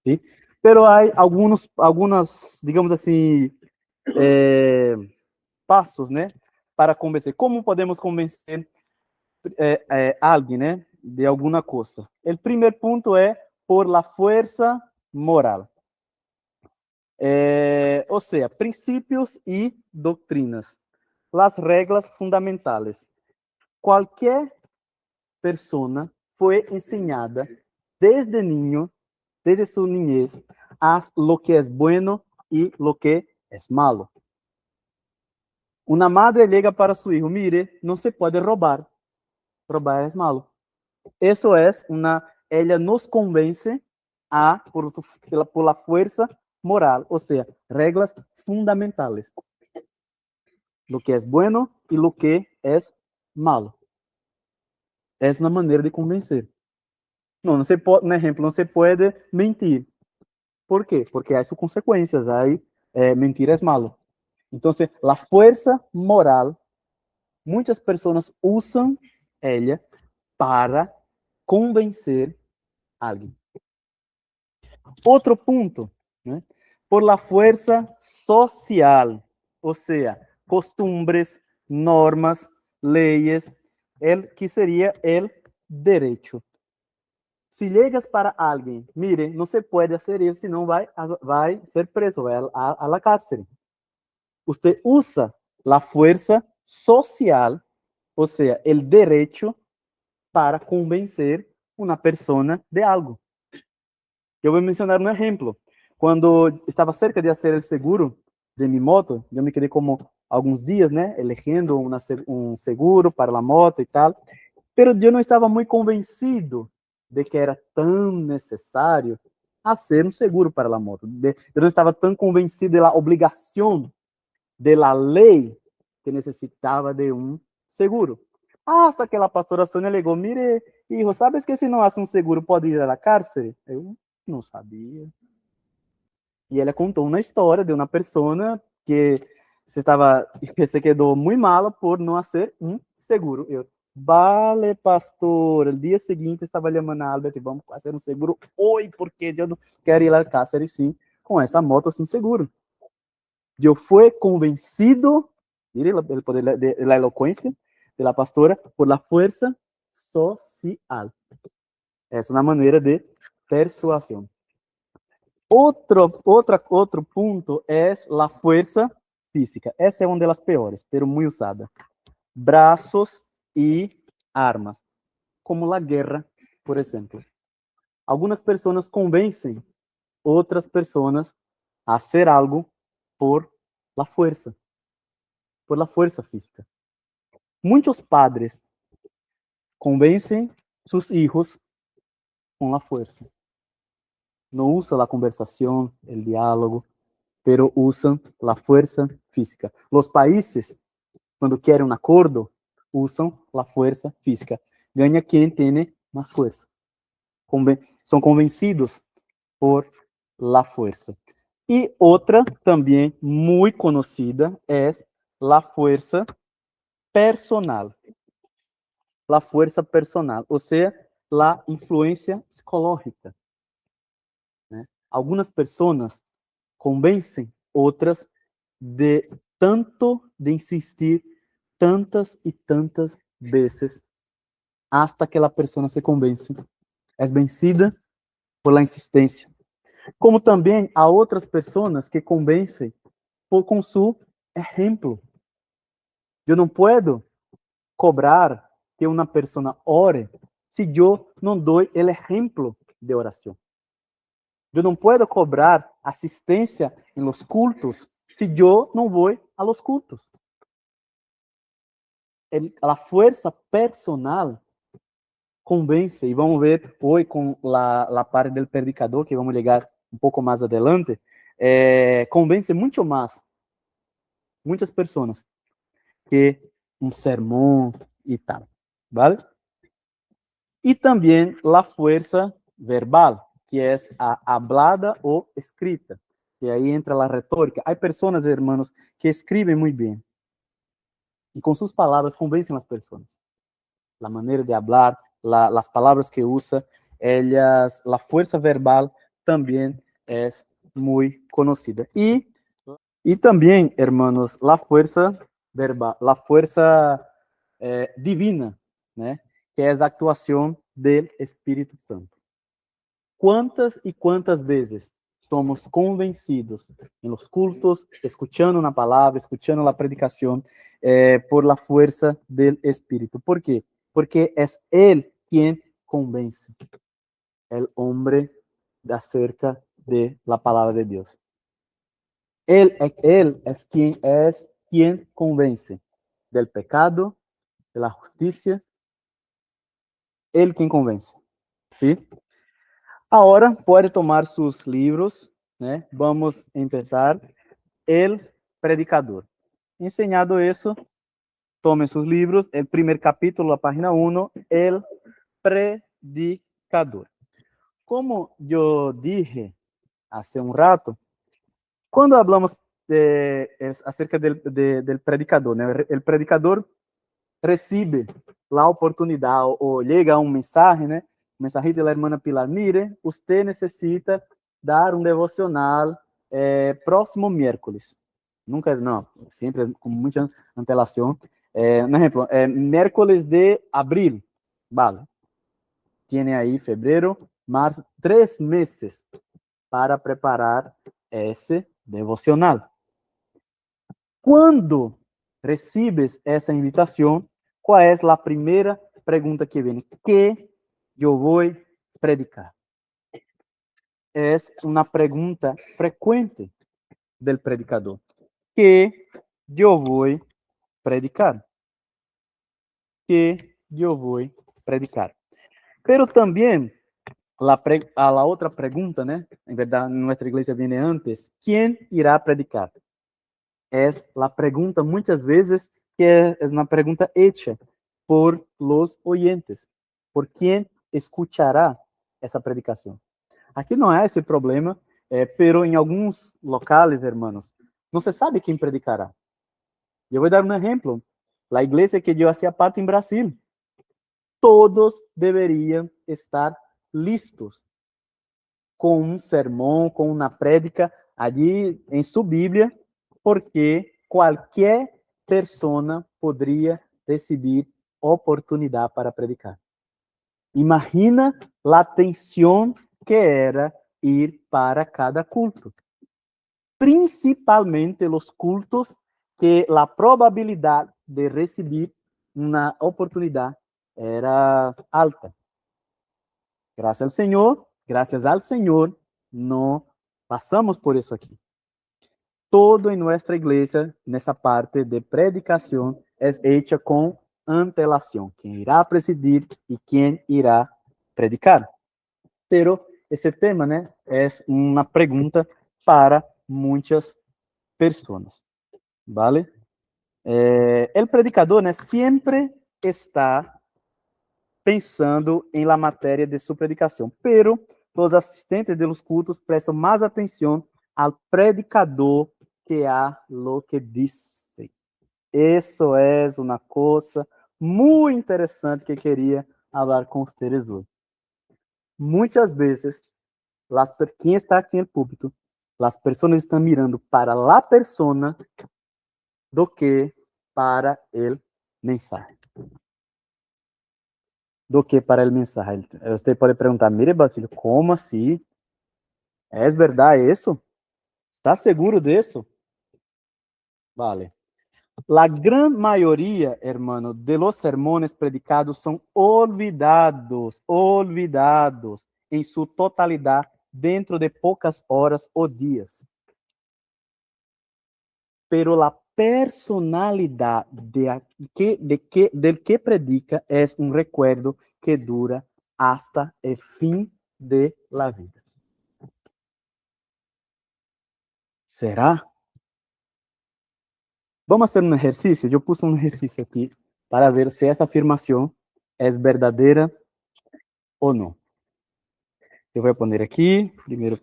¿Sí? Pero há algumas, digamos assim, passos, né, para convencer. Como podemos convencer alguém, né, de alguma coisa? O primeiro ponto é por la fuerza moral. Ou seja, princípios e doutrinas. Las reglas fundamentales. Qualquer pessoa foi ensinada desde niño, desde su niñez, a lo que es bueno y lo que es malo. Una madre llega para su hijo, mire, no se puede robar. Robar es malo. Eso es ella nos convence por la fuerza moral, o sea, reglas fundamentales. Lo que es bueno y lo que es malo. Es una manera de convencer. No se pode, por exemplo, não se pode mentir. ¿Por quê? Porque há suas consequências. Mentir é malo. Então, a força moral, muitas pessoas usam ela para convencer alguém. Outro ponto, né? por la fuerza social, o sea, costumbres, normas, leyes, el que sería el derecho. Si llegas para alguien, mire, no se puede hacer eso, sino va a ser preso, va a la cárcel. Usted usa la fuerza social, o sea, el derecho para convencer una persona de algo. Yo voy a mencionar un ejemplo. Cuando estaba cerca de hacer el seguro de mi moto, yo me quedé como algunos días, ¿no? Eligiendo un seguro para la moto y tal, pero yo no estaba muy convencido de que era tan necesario hacer un seguro para la moto. Yo no estaba tan convencido de la obligación de la ley que necesitaba de un seguro. Hasta que la pastora Sonia alegou, mire, hijo, ¿sabes que si no hace un seguro pode ir a la cárcel? Eu não sabia. E ela contou uma história de uma pessoa que se quedou muito mala por não fazer um seguro. Eu, vale, pastor, o dia seguinte estava chamando a Albert, vamos fazer um seguro hoje, porque eu não quero ir à cárcere, sim, com essa moto sem seguro. Eu fui convencido, mire o poder da eloquência de la pastora, por la fuerza social. Essa é uma maneira de persuasão. Outro ponto é a força física. Essa é uma das piores, pero muito usada. Braços e armas, como a guerra, por exemplo. Algumas pessoas convencem outras pessoas a fazer algo por la fuerza física. Muitos padres convencem seus filhos com la fuerza. No usa la conversación, el diálogo, pero usan la fuerza física. Los países, cuando quieren un acuerdo, usan la fuerza física. Gana quien tiene más fuerza. Son convencidos por la fuerza. Y otra también muy conocida es la fuerza personal. La fuerza personal, o sea, la influencia psicológica. Algumas pessoas convencem outras de tanto de insistir tantas e tantas vezes hasta que a pessoa se convence. É vencida por la insistência. Como também há outras pessoas que convencem com seu exemplo. Eu não posso cobrar que uma pessoa ore se eu não dou o exemplo de oração. Eu não posso cobrar assistência em los cultos se eu não vou a los cultos. A força personal convence, e vamos ver hoje com a parte do predicador, que vamos chegar um pouco mais adelante, convence muito mais muitas pessoas que um sermão e tal, ¿vale? E também a força verbal, que é a hablada ou escrita. E aí entra a retórica. Há pessoas, hermanos, que escrevem muito bem. E com suas palavras convencem as pessoas. A maneira de falar, as palavras que usa, a força verbal também é muito conhecida. E também, hermanos, a força verbal, a força divina, né? Que é a atuação do Espírito Santo. Quantas e quantas vezes somos convencidos em los cultos, escuchando una palavra, escuchando la predicación, por la fuerza del Espíritu? ¿Por qué? Porque es Él quien convence el hombre acerca de la palabra de Dios. Él es quien convence del pecado, de la justicia. Él quien convence, ¿sí? Agora, pode tomar seus livros, né? Vamos começar. El Predicador. Enseñado isso, tome seus livros. O primeiro capítulo, a página 1, El Predicador. Como eu dije hace um rato, quando falamos acerca del predicador, né? O predicador recebe a oportunidade ou chega um mensagem, né? Mensagem da irmã Pilar, mire, usted necessita dar um devocional próximo miércoles. Nunca, não, sempre com muita antelação. Por exemplo, miércoles de abril, vale. Tiene aí fevereiro, março, 3 meses para preparar esse devocional. Quando recibes essa invitação, qual é a primeira pergunta que vem? Que eu vou predicar? É uma pergunta frequente do predicador. Que eu vou predicar? Que eu vou predicar? Pero também a outra pergunta, né? Em verdade, nossa igreja vem antes. Quem irá predicar? É a pergunta muitas vezes que é uma pergunta hecha por los oyentes. Por quem escuchará essa predicação? Aqui não há esse problema, pero em alguns locais, hermanos, não se sabe quem predicará. Eu vou dar um exemplo. A igreja que eu fazia parte em Brasil, todos deveriam estar listos com um sermão, com uma prédica ali em sua Bíblia, porque qualquer pessoa poderia receber oportunidade para predicar. Imagina a tensão que era ir para cada culto. Principalmente os cultos que a probabilidade de receber uma oportunidade era alta. Graças ao Senhor, não passamos por isso aqui. Todo em nossa igreja, nessa parte de predicação, é hecha com antelação. Quem irá presidir e quem irá predicar. Pero esse tema, né, é uma pergunta para muitas pessoas, ¿vale? O predicador, né, sempre está pensando em la matéria de sua predicação, pero os assistentes de los cultos prestam mais atenção ao predicador que a lo que disse. Isso é uma coisa muito interessante que queria falar com vocês hoje. Muitas vezes, quem está aqui no púlpito, as pessoas estão mirando para a persona do que para o mensaje. Do que para o mensaje. Você pode perguntar, mire, Basílio, como assim? É verdade isso? Está seguro disso? Vale. La gran mayoría, hermano, de los sermones predicados son olvidados en su totalidad dentro de pocas horas o días. Pero la personalidad del que predica es un recuerdo que dura hasta el fin de la vida. ¿Será? Vamos fazer um exercício? Eu pus um exercício aqui para ver se essa afirmação é verdadeira ou não. Eu vou pôr aqui, primeiro.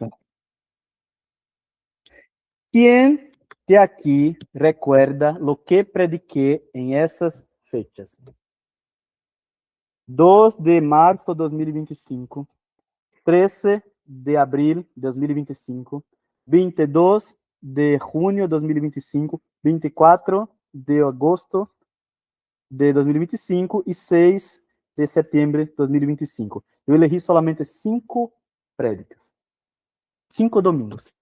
Quem de aqui recuerda lo que prediquei em essas fechas? 2 de março de 2025, 13 de abril de 2025, 22 de junho de 2025, 24 de agosto de 2025 e 6 de setembro de 2025. Eu elegi somente 5 prédicas. 5 domingos.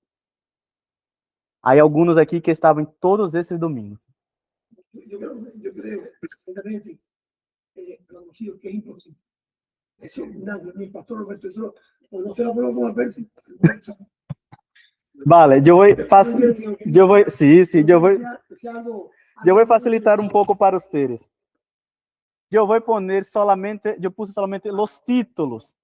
Há alguns aqui que estavam em todos esses domingos.
Eu creio, sinceramente, conocido que es imposible. Eso nadie, ni el pastor Roberto, eso, o no se la pongo como Alberto.
Vale, eu vou facilitar um pouco para vocês. Eu vou poner solamente, eu puse solamente os títulos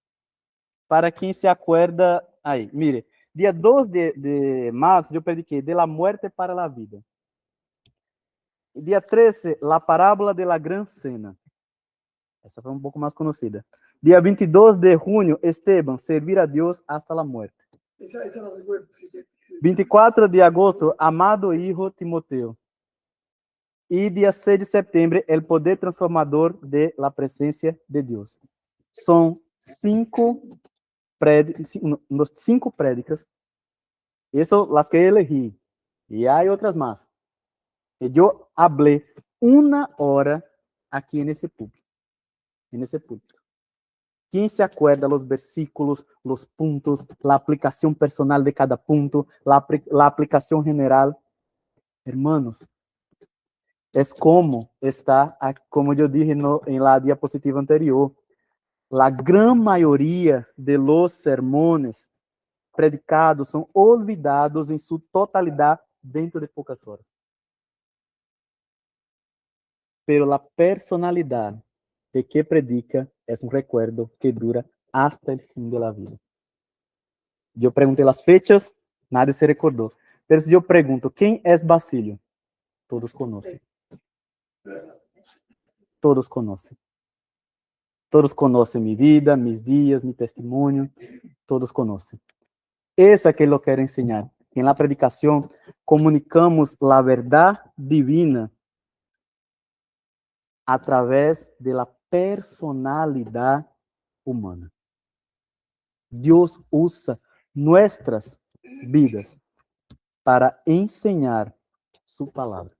para quem se acuerda aí. Mire, dia 2 de março eu prediquei de la muerte para la vida. Dia 13, la parábola de la gran cena. Essa foi um pouco mais conhecida. Dia 22 de junho, Esteban, servir a Deus hasta la muerte.
Esa la recuerdo.
24 de agosto, amado hijo Timoteo. E dia 6 de setembro, el poder transformador de la presencia de Deus. São 5 prédicas Eso, las que elegí. Y hay otras más. Y yo hablé 1 hora aquí en ese púlpito. En ese púlpito. ¿Quién se acuerda los versículos, los puntos, la aplicación personal de cada punto, la aplicación general? Hermanos, es como está, como yo dije en la diapositiva anterior, la gran mayoría de los sermones predicados son olvidados en su totalidad dentro de pocas horas. Pero la personalidad de que predica es un recuerdo que dura hasta el fin de la vida. Yo pregunté las fechas, nadie se recordó. Pero si yo pregunto, ¿quién es Basilio? Todos conocen. Todos conocen. Todos conocen mi vida, mis días, mi testimonio. Todos conocen. Eso es que yo quiero enseñar. En la predicación comunicamos la verdad divina a través de la personalidad humana. Dios usa nuestras vidas para enseñar su palabra.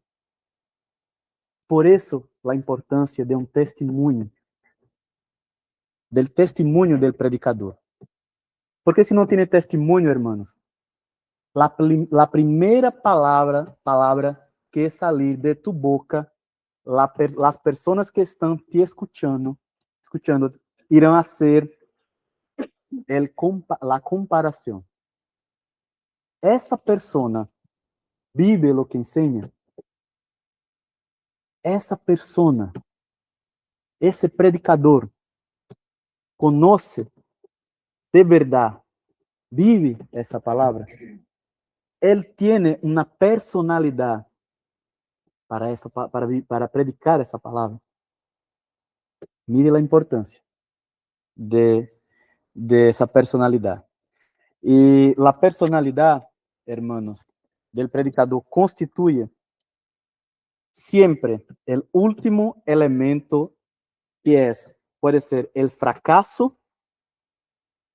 Por eso, la importancia de un testimonio, del testimonio del predicador. Porque si no tiene testimonio, hermanos, la primera palabra que salir de tu boca, las personas que están te escuchando irán a hacer la comparación. Esa persona vive lo que enseña. Essa persona, esse predicador, conoce de verdade, vive essa palavra. Ele tem uma personalidade para predicar essa palavra. Mire a importância de essa personalidade. E a personalidade, hermanos, del predicador constituye siempre el último elemento que puede ser el fracaso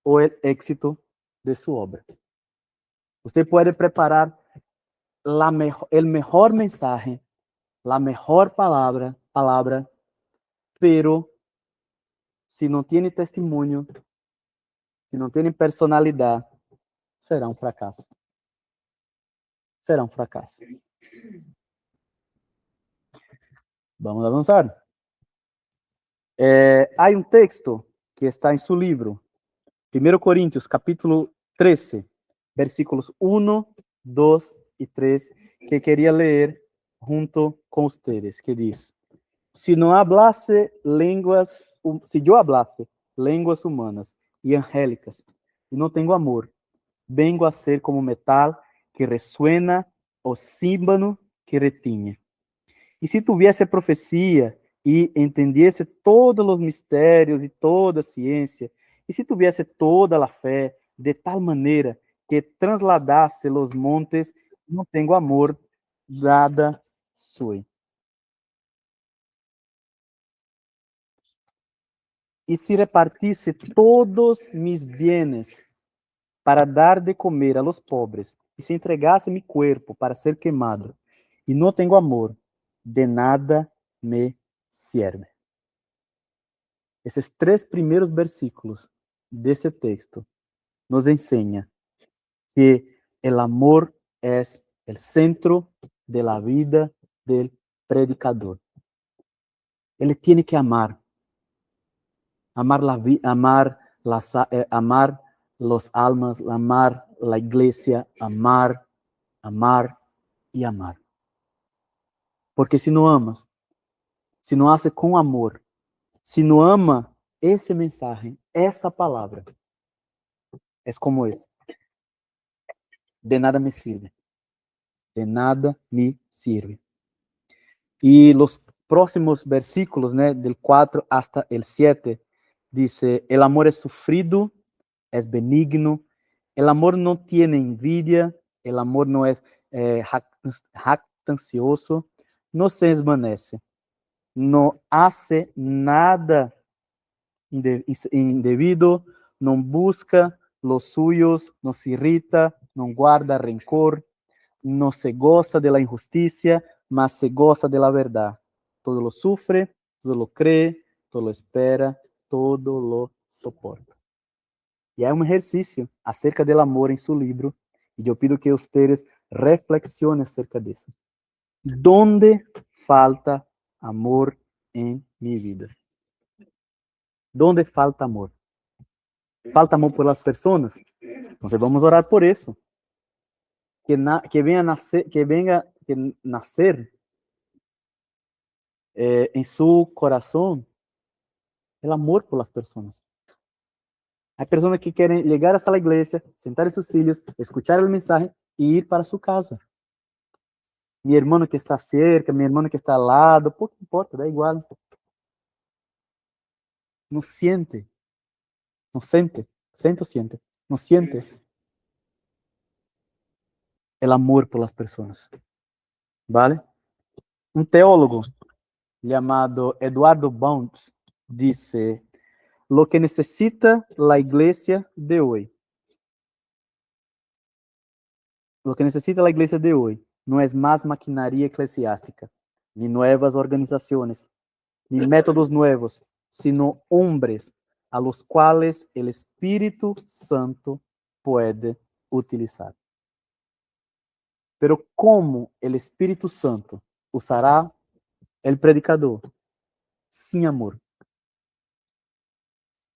o el éxito de su obra. Usted puede preparar el mejor mensaje, la mejor palabra, pero si no tiene testimonio, si no tiene personalidad, será un fracaso. Será un fracaso. Vamos a avanzar. Hay un texto que está en su libro, 1 Corintios, capítulo 13, versículos 1, 2 y 3, que quería leer junto con ustedes, que dice: si yo hablase lenguas humanas y angélicas y no tengo amor, vengo a ser como metal que resuena o címbalo que retiñe. Y si tuviese profecía y entendiese todos los misterios y toda ciencia, y si tuviese toda la fe de tal manera que trasladase los montes, no tengo amor, nada soy. Y si repartisse todos mis bienes para dar de comer a los pobres, y si entregase mi cuerpo para ser quemado, y no tengo amor, de nada me sirve. Esses 3 primeiros versículos desse texto nos enseña que el amor es el centro de la vida del predicador. Ele tiene que amar los almas, amar la iglesia, amar y amar. Porque si no amas, si no hace con amor, si no ama ese mensaje, esa palabra, es como es. De nada me sirve. De nada me sirve. Y los próximos versículos, del 4 hasta el 7, dice: el amor es sufrido, es benigno, el amor no tiene envidia, el amor no es jactancioso, no se desvanece, no hace nada indebido, no busca los suyos, no se irrita, não guarda rencor, no se goza de la injusticia, mas se goza de la verdad. Todo lo sufre, todo lo cree, todo lo espera, todo lo soporta. E é um exercício acerca do amor em seu livro, e eu pido que vocês reflexionem acerca disso. ¿Dónde falta amor em minha vida? ¿Dónde falta amor? Falta amor por las personas? Então vamos orar por isso. Que venha nascer em seu coração o amor por las pessoas. Há pessoas que querem chegar hasta a igreja, sentar em seus filhos, escuchar o mensagem e ir para sua casa. Mi irmão que está cerca, mi irmão que está ao lado, pouco importa, dá igual. Não siente, não sente, sente ou siente, não siente o amor por las pessoas. ¿Vale? Um teólogo chamado Eduardo Bounds disse: lo que necesita la iglesia de hoy. Lo que necesita la iglesia de hoy no es más maquinaria eclesiástica, ni nuevas organizaciones, ni métodos nuevos, sino hombres a los cuales el Espíritu Santo puede utilizar. Pero ¿cómo el Espíritu Santo usará el predicador? Sin amor.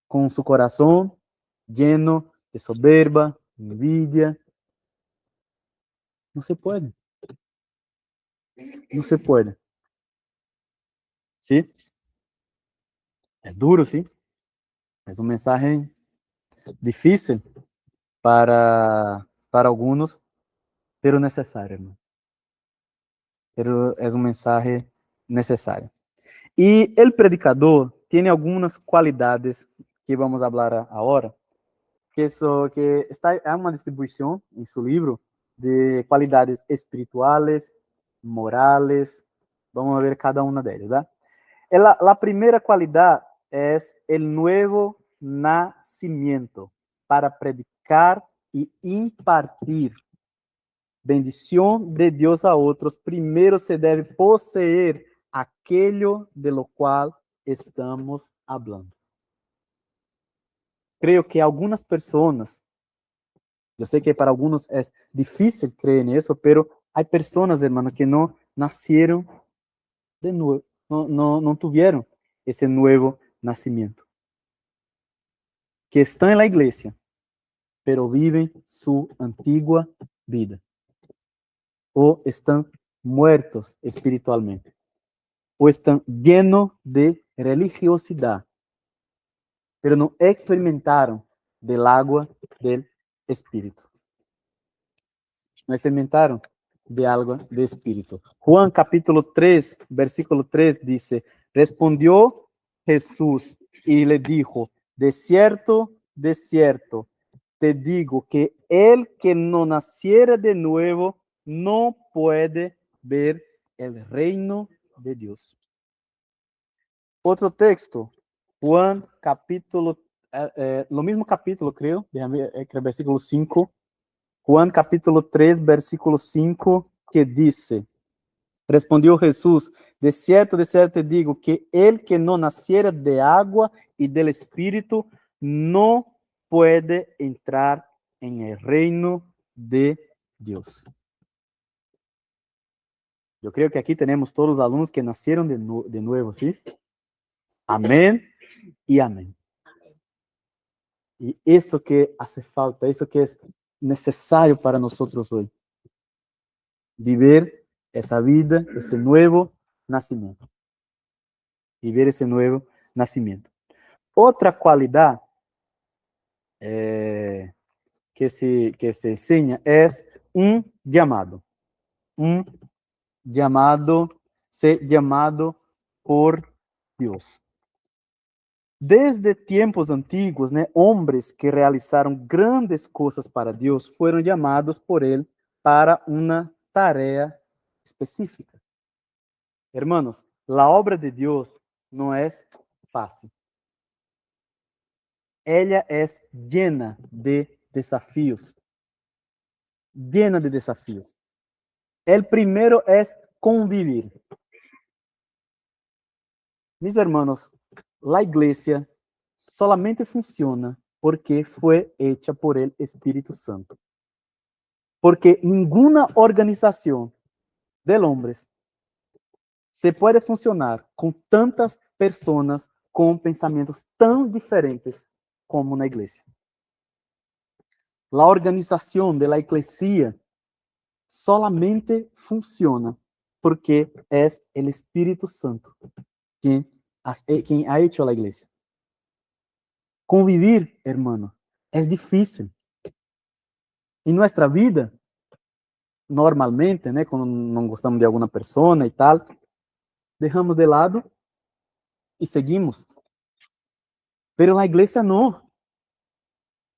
Con su corazón lleno de soberba, envidia. No se puede. No se puede. ¿Sí? Es duro, ¿sí? Es un mensaje difícil para algunos, pero necesario, ¿no? Pero es un mensaje necesario. Y el predicador tiene algunas cualidades que vamos a hablar ahora, que está en una distribución en su libro de cualidades espirituales, morales. Vamos a ver cada una de ellas, ¿verdad? La primera cualidad es el nuevo nacimiento para predicar y impartir bendición de Dios a otros. Primero se debe poseer aquello de lo cual estamos hablando. Creo que algunas personas, yo sé que para algunos es difícil creer en eso, pero hay personas, hermano, que no nacieron de nuevo, no tuvieron ese nuevo nacimiento. Que están en la iglesia, pero viven su antigua vida. O están muertos espiritualmente. O están llenos de religiosidad, pero no experimentaron del agua del Espíritu. No experimentaron de agua del Espíritu. Juan capítulo 3, versículo 3 dice: respondió Jesús y le dijo: de cierto, te digo que el que no naciera de nuevo no puede ver el reino de Dios. Otro texto, Juan capítulo, lo mismo capítulo creo, déjame, versículo 5, Juan capítulo 3, versículo 5, que dice: respondió Jesús: de cierto te digo que el que no naciera de agua y del Espíritu no puede entrar en el reino de Dios. Yo creo que aquí tenemos todos los alumnos que nacieron de nuevo, ¿sí? Amén y amén. Y eso que hace falta, eso que es necesario para nosotros hoy. Vivir esa vida, ese nuevo nacimiento. Vivir ese nuevo nacimiento. Otra cualidad que se enseña es un llamado. Un llamado, ser llamado por Dios. Desde tiempos antiguos, hombres que realizaron grandes cosas para Dios fueron llamados por Él para una tarea específica. Hermanos, la obra de Dios no es fácil. Ella es llena de desafíos. llena de desafíos. El primero es convivir. Mis hermanos, la iglesia solamente funciona porque fue hecha por el Espíritu Santo. Porque ninguna organización de hombres se puede funcionar con tantas personas con pensamientos tan diferentes como una iglesia. La organización de la iglesia solamente funciona porque es el Espíritu Santo quien ha hecho la iglesia. Convivir, hermano, es difícil. En nuestra vida, normalmente, né, quando não gostamos de alguma pessoa e tal, dejamos de lado e seguimos. Pero na igreja não.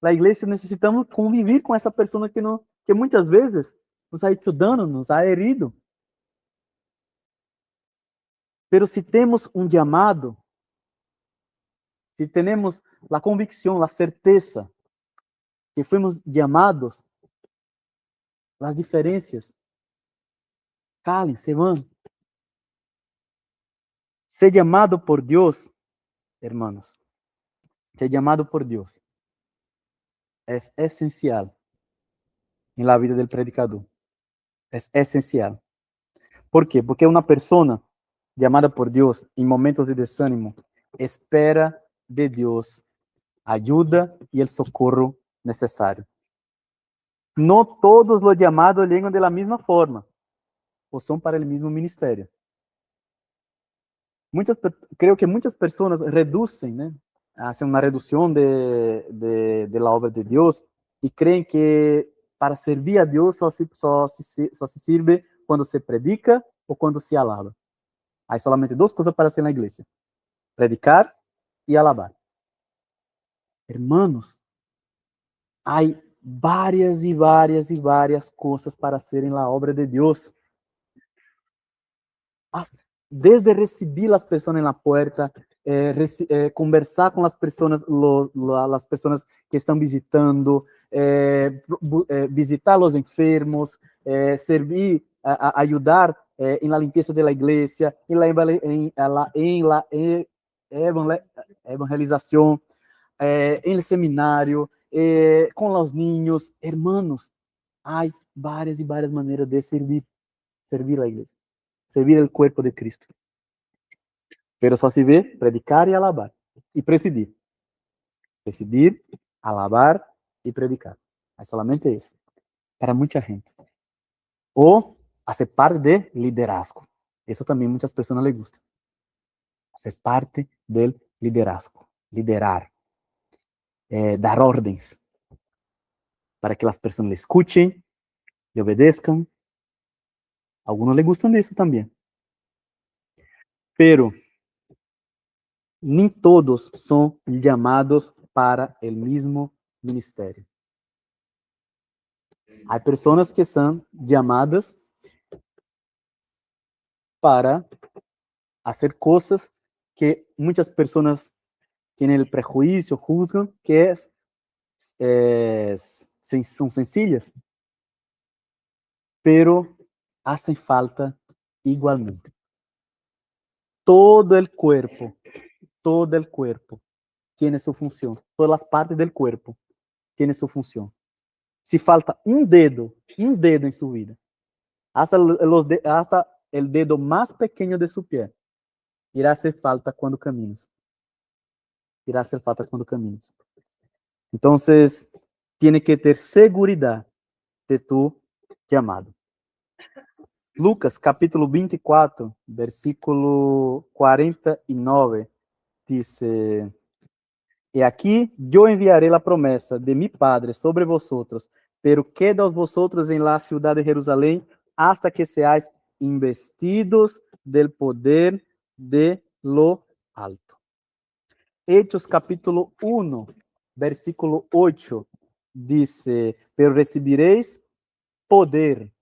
Na igreja necessitamos conviver com essa pessoa que muitas vezes nos ha hecho dano, nos ha herido. Pero se temos um chamado, se temos a convicção, a certeza que fomos chamados, as diferenças calen, se van. Ser llamado por Dios, hermanos, ser llamado por Dios es esencial en la vida del predicador. Es esencial. ¿Por qué? Porque una persona llamada por Dios en momentos de desánimo espera de Dios ayuda y el socorro necesario. No todos los llamados llegan de la misma forma o son para el mismo ministerio. Creo que muchas personas reducen, ¿no? Hacen una reducción de la obra de Dios y creen que para servir a Dios só se sirve cuando se predica o cuando se alaba. Hay solamente dos cosas para hacer en la iglesia: predicar y alabar. Hermanos, hay varias y varias y varias cosas para hacer en la obra de Dios. Desde recibir las personas en la puerta, conversar con las personas, las personas que están visitando, visitar a los enfermos, servir, ayudar en la limpieza de la iglesia, en la evangelización, en el seminario, con los niños. Hermanos, hay varias y varias maneras de servir a la iglesia. Servir el cuerpo de Cristo. Pero só se vê predicar e alabar. E presidir. Presidir, alabar e predicar. É solamente isso. Para muita gente. Ou fazer parte de liderazgo. Isso também muitas pessoas les gusta. Fazer parte del liderazgo. Liderar. Dar ordens. Para que as pessoas le escuchen, le obedezcan. Algunos les gustan disso também. Pero nem todos são chamados para o mesmo ministério. Há pessoas que são chamadas para fazer coisas que muitas pessoas têm o prejuízo, juzgam que são sencillas, pero hacen falta igualmente. Todo el cuerpo tiene su función. Todas las partes del cuerpo tienen su función. Si falta un dedo en su vida, hasta el dedo más pequeño de su pie, irá a hacer falta cuando caminas. Entonces, tiene que ter seguridad de tu llamado. Lucas, capítulo 24, versículo 49, dice: E aqui eu enviarei a promessa de mi Padre sobre vosotros, pero quedaos vosotros en la ciudad de Jerusalém hasta que seáis investidos del poder de lo alto. Hechos, capítulo 1, versículo 8, dice: Pero recibiréis poder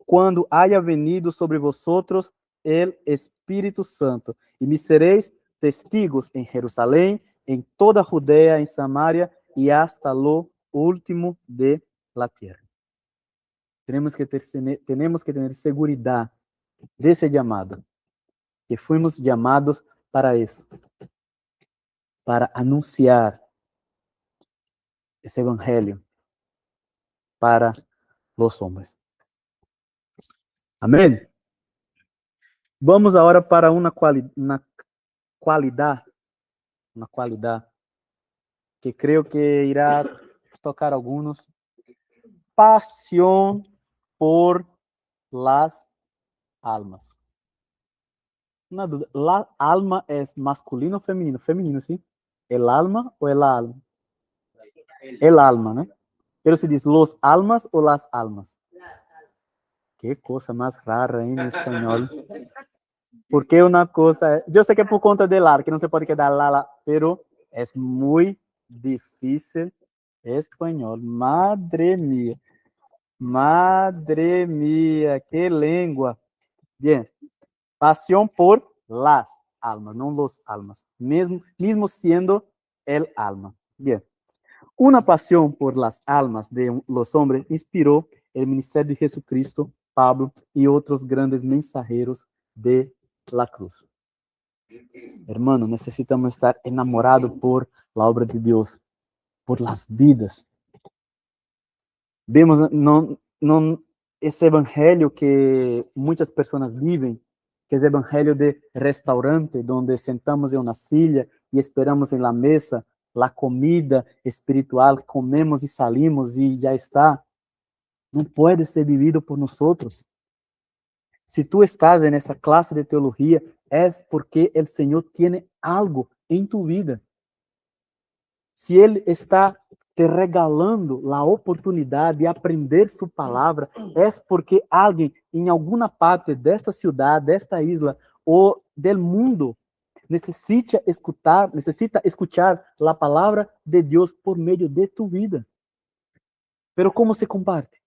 quando haya venido sobre vosotros el Espírito Santo, e me seréis testigos em Jerusalém, em toda Judea, em Samaria e hasta lo último de la tierra. Tenemos que tener seguridad de ese llamado, que fuimos llamados para eso, para anunciar ese evangelio para los hombres. Amén. Vamos agora para uma qualidade que creio que irá tocar alguns. Pasión por las almas. Una duda, ¿la alma es masculino o femenino? Femenino, ¿sí? ¿El alma o el alma? El alma, ¿no? Pero se dice los almas o las almas. Qué cosa más rara en español. Porque una cosa, yo sé que por conta del ar, que no se puede quedar la, pero es muy difícil español. Madre mía. Madre mía, qué lengua. Bien, pasión por las almas, no los almas, mismo siendo el alma. Bien, una pasión por las almas de los hombres inspiró el ministerio de Jesucristo, Pablo y otros grandes mensajeros de la cruz. Hermano, necesitamos estar enamorados por la obra de Dios, por las vidas. Vemos esse evangelho que muitas pessoas vivem, que é o evangelho de restaurante, onde sentamos em uma silla e esperamos em la mesa a comida espiritual, comemos e salimos e já está. Não pode ser vivido por nós. Se tu estás nessa classe de teologia, é porque o Senhor tem algo em tu vida. Se Ele está te regalando a oportunidade de aprender sua palavra, é porque alguém em alguma parte desta cidade, desta isla ou do mundo necessita escutar a palavra de Deus por meio de tu vida. Pero como se comparte?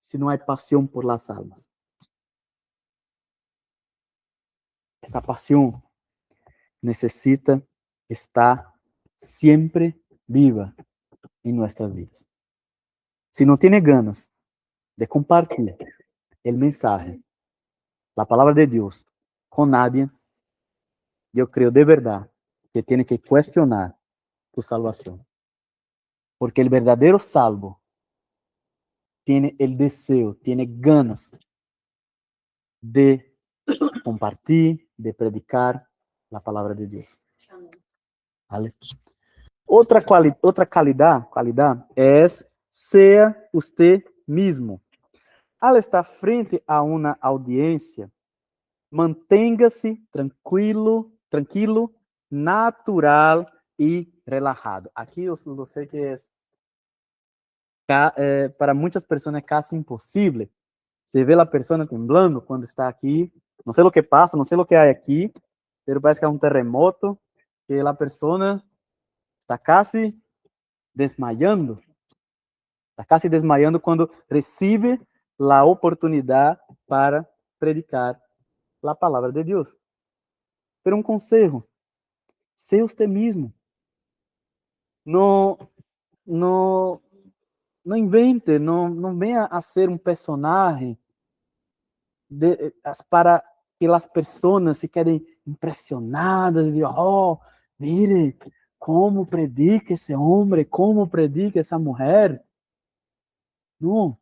Se não há paixão por las almas. Essa paixão necessita estar sempre viva em nossas vidas. Se não tem ganas de compartilhar o mensaje, a palavra de Deus, com nadie, eu creio de verdade que tem que questionar tu salvação. Porque o verdadeiro salvo tem o desejo, tem ganas de compartilhar, de predicar a palavra de Deus. Vale? Outra qualidade é ser você mesmo. Al estar frente a uma audiência, mantenha-se tranquilo, natural e relajado. Aqui eu sei que para muitas pessoas é quase impossível. Você vê a pessoa temblando quando está aqui. Não sei o que passa, não sei o que há aqui, mas parece que é um terremoto, que a pessoa está quase desmayando. Está quase desmayando quando recebe a oportunidade para predicar a palavra de Deus. Pero um conselho, seja você mesmo. Não invente, não venha a ser um personagem para que as pessoas se quedem impressionadas de, oh, mire, como predica esse homem, como predica essa mulher. Não.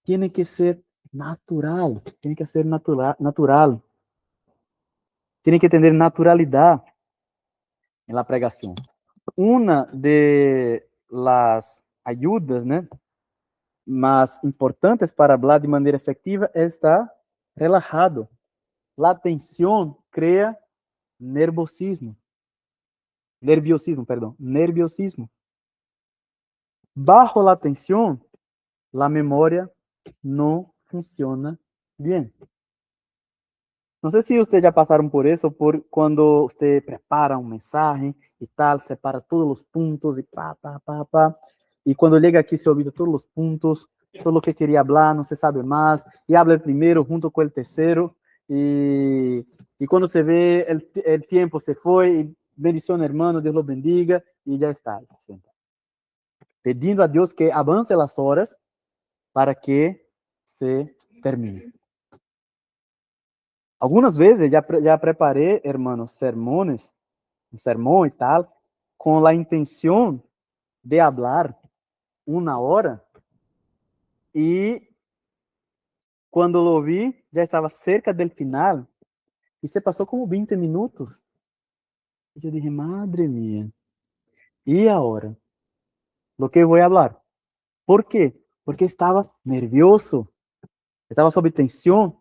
Tem que ser natural, tem que ser natural. Tem que ter naturalidade na pregação. Uma de las ayudas, né, mais importantes para falar de maneira efetiva é estar relajado. A tensão cria nerviosismo. Bajo la tensión, la memoria no funciona bien. Não sei se vocês já passaram por isso, por quando você prepara um mensagem e tal, separa todos os pontos e pá. E quando chega aqui, você olvida todos os pontos, todo o que queria falar, não se sabe mais, e habla o primeiro junto com o terceiro, e quando você vê, o tempo se foi, e bendición hermano, Deus lo bendiga, e já está. pedindo a Deus que avance las horas para que se termine. Algunas veces ya preparé, hermanos, sermones, un sermón y tal, con la intención de hablar 1 hora, y cuando lo vi, ya estaba cerca del final, y se pasó como 20 minutos. Y yo dije, madre mía, ¿y ahora? ¿Lo que voy a hablar? ¿Por qué? Porque estaba nervioso, estaba sob tensión,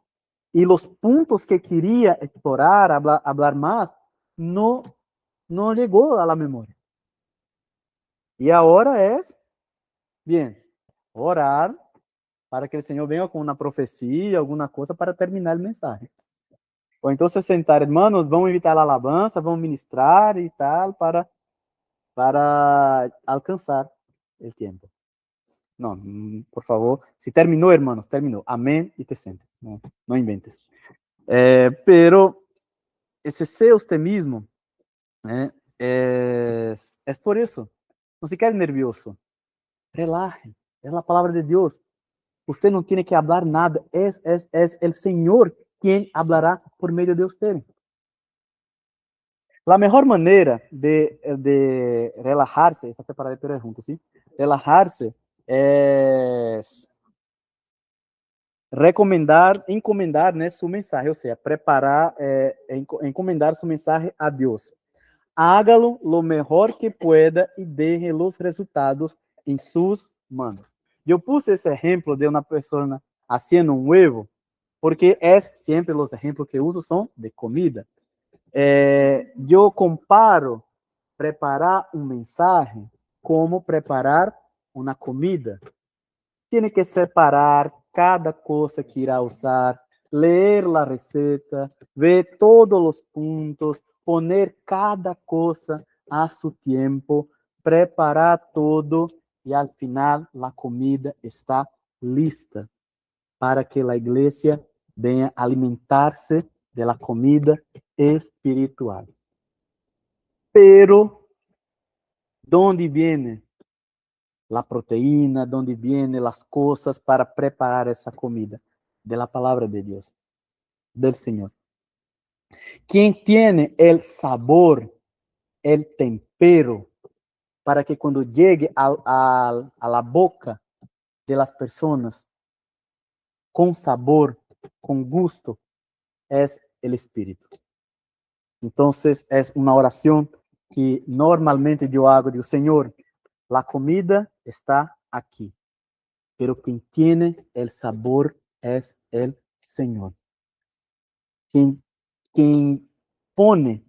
y los puntos que quería explorar, hablar más, no llegó a la memoria. Y ahora es, bien, orar para que el Señor venga con una profecía, alguna cosa para terminar el mensaje. O entonces sentar, hermanos, vamos invitar a la alabanza, vamos ministrar y tal, para alcanzar el tiempo. No, por favor, si terminó, hermanos, terminó. Amén y te sientes. No inventes. Pero ese sea usted mismo, es por eso. No se quede nervioso. Relaje. Es la palabra de Dios. Usted no tiene que hablar nada. Es el Señor quien hablará por medio de usted. La mejor manera de relajarse, esa separada de tres juntos, ¿sí? Relajarse es encomendar, né, su mensaje, ou seja, preparar, encomendar su mensaje a Deus. Hágalo lo mejor que pueda y deje los resultados en sus manos. Eu puse esse exemplo de uma pessoa haciendo um huevo, porque sempre os exemplos que uso são de comida. Eu comparo preparar um mensaje como preparar uma comida. Tiene que separar cada cosa que irá usar, leer la receta, ver todos los puntos, poner cada cosa a su tiempo, preparar todo y al final la comida está lista para que la iglesia venga a alimentarse de la comida espiritual. Pero, ¿dónde viene la proteína, donde vienen las cosas para preparar esa comida? De la palabra de Dios, del Señor. Quien tiene el sabor, el tempero, para que cuando llegue a la boca de las personas, con sabor, con gusto, es el Espíritu. Entonces, es una oración que normalmente yo hago. Digo, Señor, la comida está aquí, pero quien tiene el sabor es el Señor. Quien pone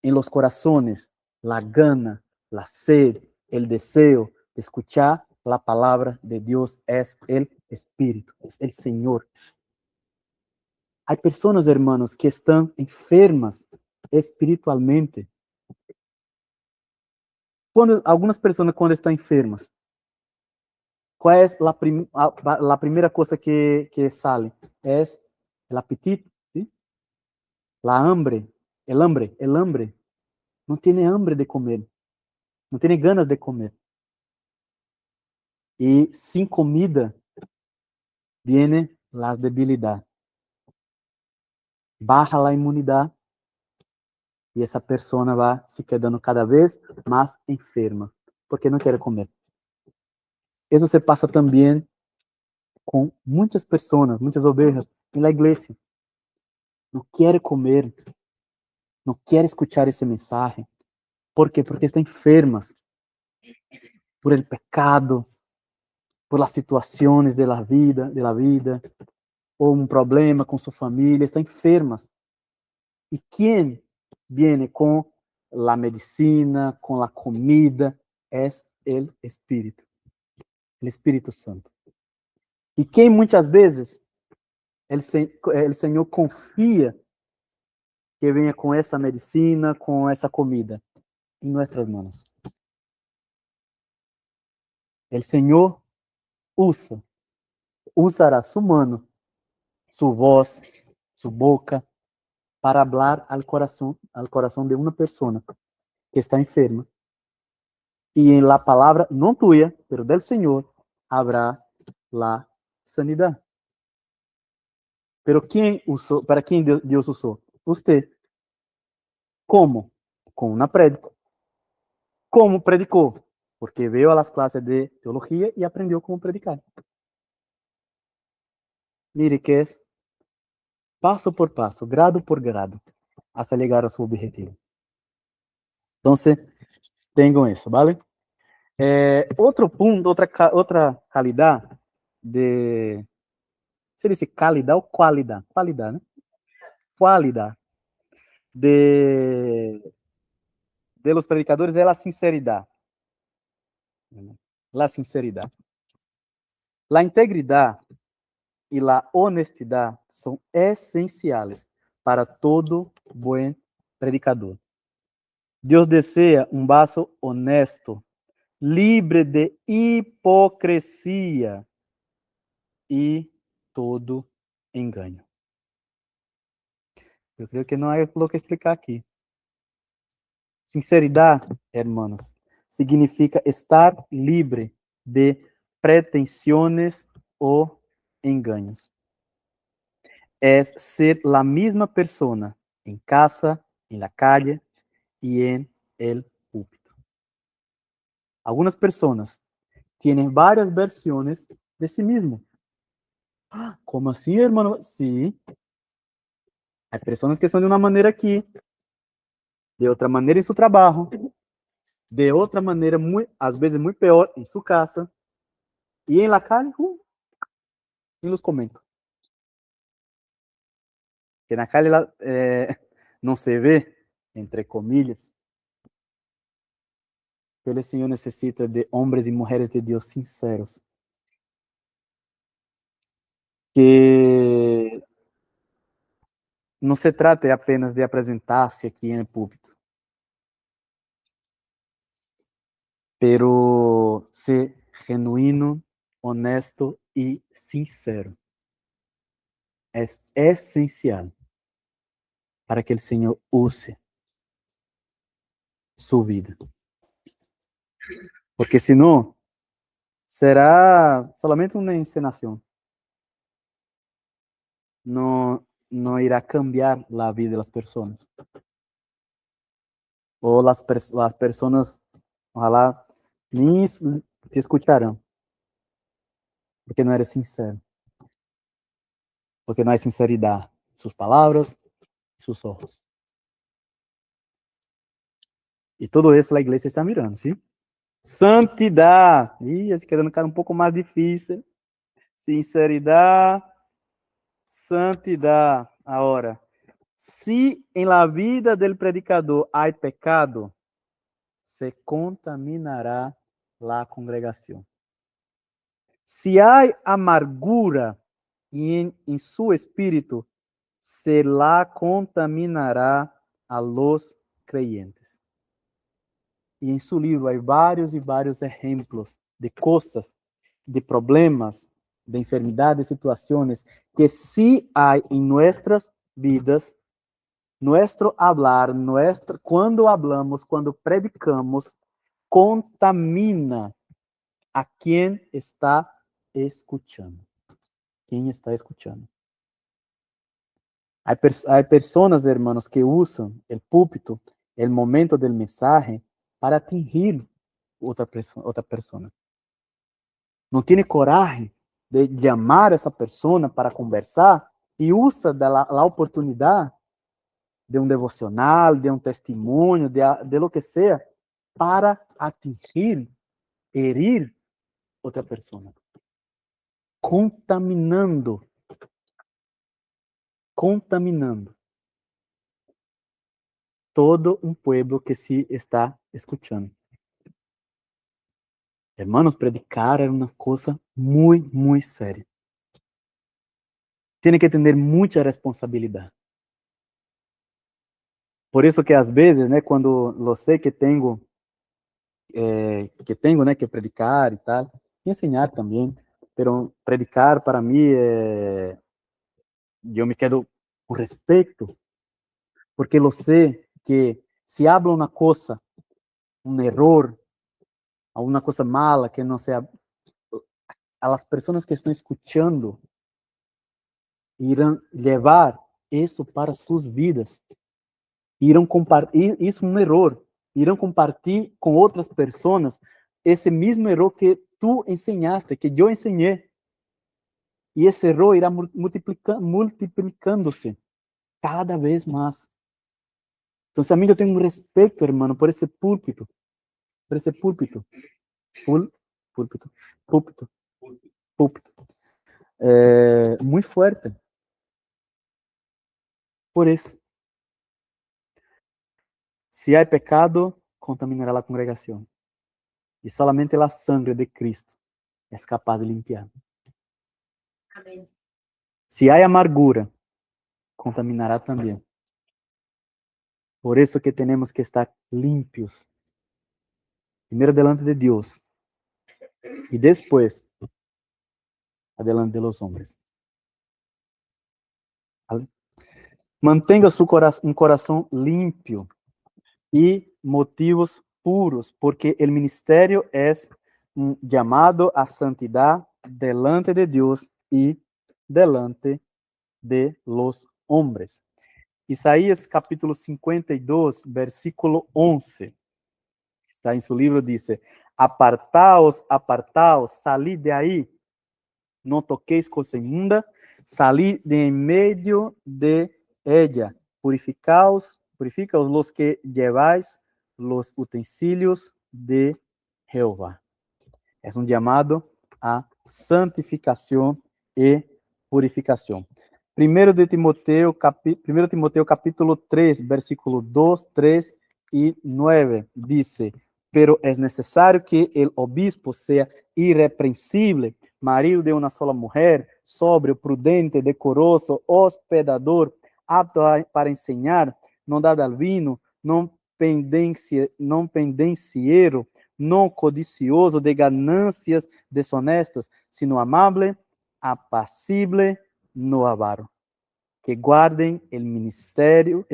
en los corazones la gana, la sed, el deseo de escuchar la palabra de Dios es el Espíritu, es el Señor. Hay personas, hermanos, que están enfermas espiritualmente. Algunas personas cuando están enfermas, ¿cuál es la primera cosa que sale? Es el apetito, ¿sí? La hambre, el hambre. No tiene hambre de comer, no tiene ganas de comer. Y sin comida viene la debilidad. Baja la inmunidad y esa persona va se quedando cada vez más enferma porque no quiere comer. Eso se pasa también con muchas personas, muchas ovejas en la iglesia. No quiere comer, no quiere escuchar ese mensaje. ¿Por qué? Porque están enfermas por el pecado, por las situaciones de la vida, o un problema con su familia, están enfermas. ¿Y quién viene con la medicina, con la comida? Es el Espíritu Santo. Y quien muchas veces el Señor confía que venga con esa medicina, con esa comida, en nuestras manos. El Señor usará su mano, su voz, su boca, para hablar al corazón de una persona que está enferma, y en la palabra, no tuya, pero del Señor, habrá la sanidad. Pero ¿quién usó, para quién Dios usó? Usted. ¿Cómo? Con una prédica. ¿Cómo predicó? Porque veio a las clases de teología y aprendió cómo predicar. Mire que es paso por paso, grado por grado, hasta llegar a su objetivo. Entonces, tengo eso, ¿vale? Outro ponto, outra qualidade de... Se dice calidad ou qualidade? Qualidade, né? Qualidade de los predicadores é a sinceridade. La sinceridad. La integridad y la honestidad son esenciales para todo buen predicador. Dios desea un vaso honesto, libre de hipocresía y todo engaño. Eu creio que não há o que explicar aqui. Sinceridade, hermanos, significa estar livre de pretensiones o engaños. Es ser la misma persona en casa, en la calle y en el púlpito. Algunas personas tienen varias versiones de sí mismo. ¿Cómo así, hermano? Sí. Hay personas que son de una manera aquí, de otra manera en su trabajo, de otra manera, às vezes muy peor, en su casa, y en la calle, y los comento. Que na calle não se vê, entre comillas. El Señor necesita de hombres y mujeres de Dios sinceros. Que não se trate apenas de apresentar-se aqui em púlpito, pero ser genuíno, honesto y sincero. Es esencial para que el Señor use su vida. Porque si no, será solamente una encenación. No irá cambiar la vida de las personas. O las personas, ojalá, ni te escucharán. Porque no eres sincero. Porque no hay sinceridad en sus palabras, en sus ojos. Y todo eso la iglesia está mirando, ¿sí? Santidad. Ih, esse querendo ficar um pouco mais difícil. Sinceridade, santidad. Ahora, si en la vida del predicador hay pecado, se contaminará la congregación. Si hay amargura en su espíritu, se la contaminará a los creyentes. E em seu livro há vários e vários exemplos de coisas, de problemas, de enfermidades, situações que sí há em nossas vidas, nosso hablar, quando hablamos, quando predicamos, contamina a quem está escutando. Quem está escutando. Há pessoas, hermanos, que usam o púlpito, o momento do mensagem, para atingir outra pessoa. Não tem coragem de chamar essa pessoa para conversar e usa a oportunidade de um devocional, de um testemunho, de lo que seja, para atingir, herir outra pessoa. Contaminando todo um pueblo que se está escutando. Hermanos, predicar é uma coisa muito, muito séria. Tem que ter muita responsabilidade. Por isso que às vezes, né, quando eu sei que tenho né, que predicar e tal, e ensinar também, pero predicar para mim eu me quedo com respeito, porque eu sei que se habla uma coisa, um erro, alguma coisa mala que não seja, a las pessoas que estão escutando irão levar isso para suas vidas, irão compartilhar, isso é um erro, irão compartilhar com outras pessoas esse mesmo erro que tu ensinaste, que eu ensinei, e esse erro irá multiplicando-se cada vez mais. Então, a mim eu tenho um respeito, hermano, por esse púlpito, púlpito, muito forte. Por isso, se há pecado, contaminará a congregação. E solamente a sangre de Cristo é capaz de limpiar.
Amém.
Se há amargura, contaminará também. Por isso que temos que estar limpios. Primeiro delante de Deus. E depois, adelante de los hombres. Mantenga um coração limpio e motivos puros, porque o ministério é um chamado a santidade delante de Deus e delante de los hombres. Isaías capítulo 52, versículo 11. Está em seu livro, diz: apartaos, apartaos, salid de aí, não toqueis coisa imunda, salid de en medio de ella, purificaos los que lleváis los utensilios de Jehová. É um chamado a santificação e purificação. 1 Timoteo capítulo 3, versículo 2, 3 y 9, dice: pero es necesario que el obispo sea irreprensible, marido de una sola mujer, sobrio, prudente, decoroso, hospedador, apto para enseñar, não dado al vino, não pendenciero, não codicioso de ganancias deshonestas, sino amable, apacible, no avaro. Que guardem el misterio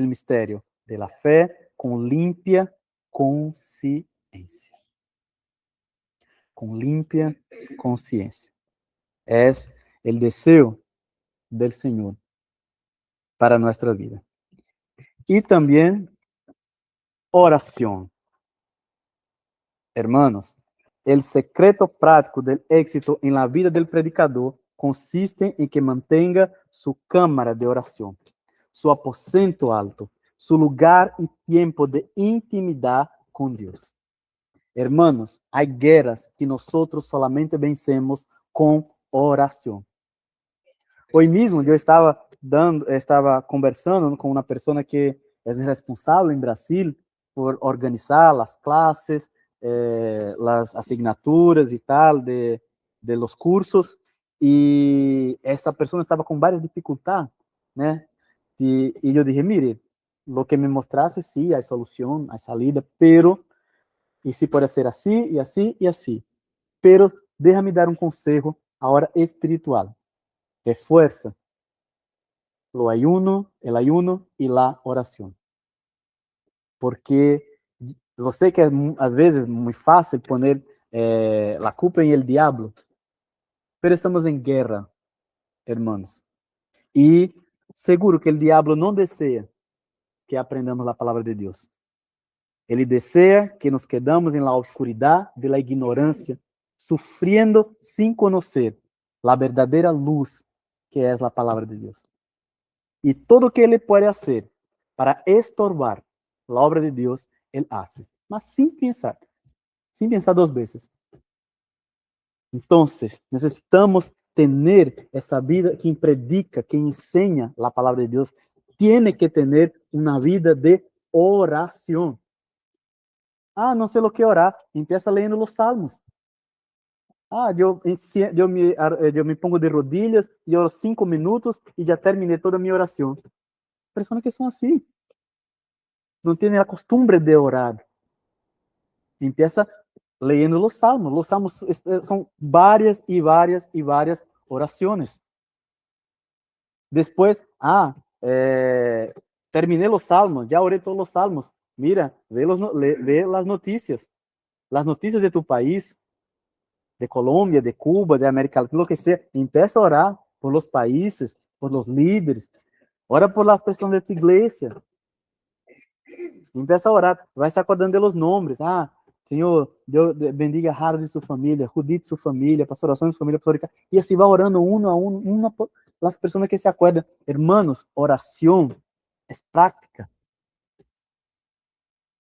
de la fe com limpia consciência. Com limpia consciência. É o desejo del Senhor para nossa vida. E também oração. Hermanos, el secreto práctico del éxito en la vida del predicador consiste en que mantenga su cámara de oración, su aposento alto, su lugar y tiempo de intimidad con Dios. Hermanos, hay guerras que nosotros solamente vencemos con oración. Hoy mismo yo estaba conversando con una persona que es responsable en Brasil por organizar las clases, las asignaturas y tal de los cursos, y esa persona estaba con varias dificultades, ¿no? Y yo dije, mire, lo que me mostraste, sí, hay solución, hay salida, pero, y sí puede ser así, y así, y así, pero déjame dar un consejo ahora espiritual, refuerza el ayuno y la oración, porque eu sei que às vezes é muito fácil poner a culpa em el diablo, pero estamos em guerra, hermanos. E seguro que o diablo não deseja que aprendamos a palavra de Deus. Ele deseja que nos quedamos em la oscuridad de la ignorância, sufriendo sin conocer la verdadeira luz que é a palavra de Deus. E todo o que ele pode fazer para estorbar a obra de Deus, ele hace, mas sem pensar duas vezes. Então, necessitamos ter essa vida. Quem predica, quem ensina a palavra de Deus, tem que ter uma vida de oração. Ah, não sei o que orar. Empieza lendo os salmos. Ah, eu me pongo de rodilhas e oro 5 minutos e já terminei toda a minha oração. Pessoas que são assim. Não têm a costumbre de orar. Empieza leyendo los salmos. Los salmos son varias y varias y varias oraciones. Después, terminé los salmos, ya oré todos los salmos. Mira, ve las noticias. las noticias de tu país, de Colombia, de Cuba, de América Latina, lo que sea, empieza a orar por los países, por los líderes, ora por las personas de tu iglesia, empieza a orar, vai se acordando de los nombres, Senhor, Deus bendiga a Harold e sua família, Judith e sua família, pastor Oração e sua família, pastor Ricardo, e assim vai orando uno a uno, uma por las pessoas que se acuerdan. Hermanos, oração é prática.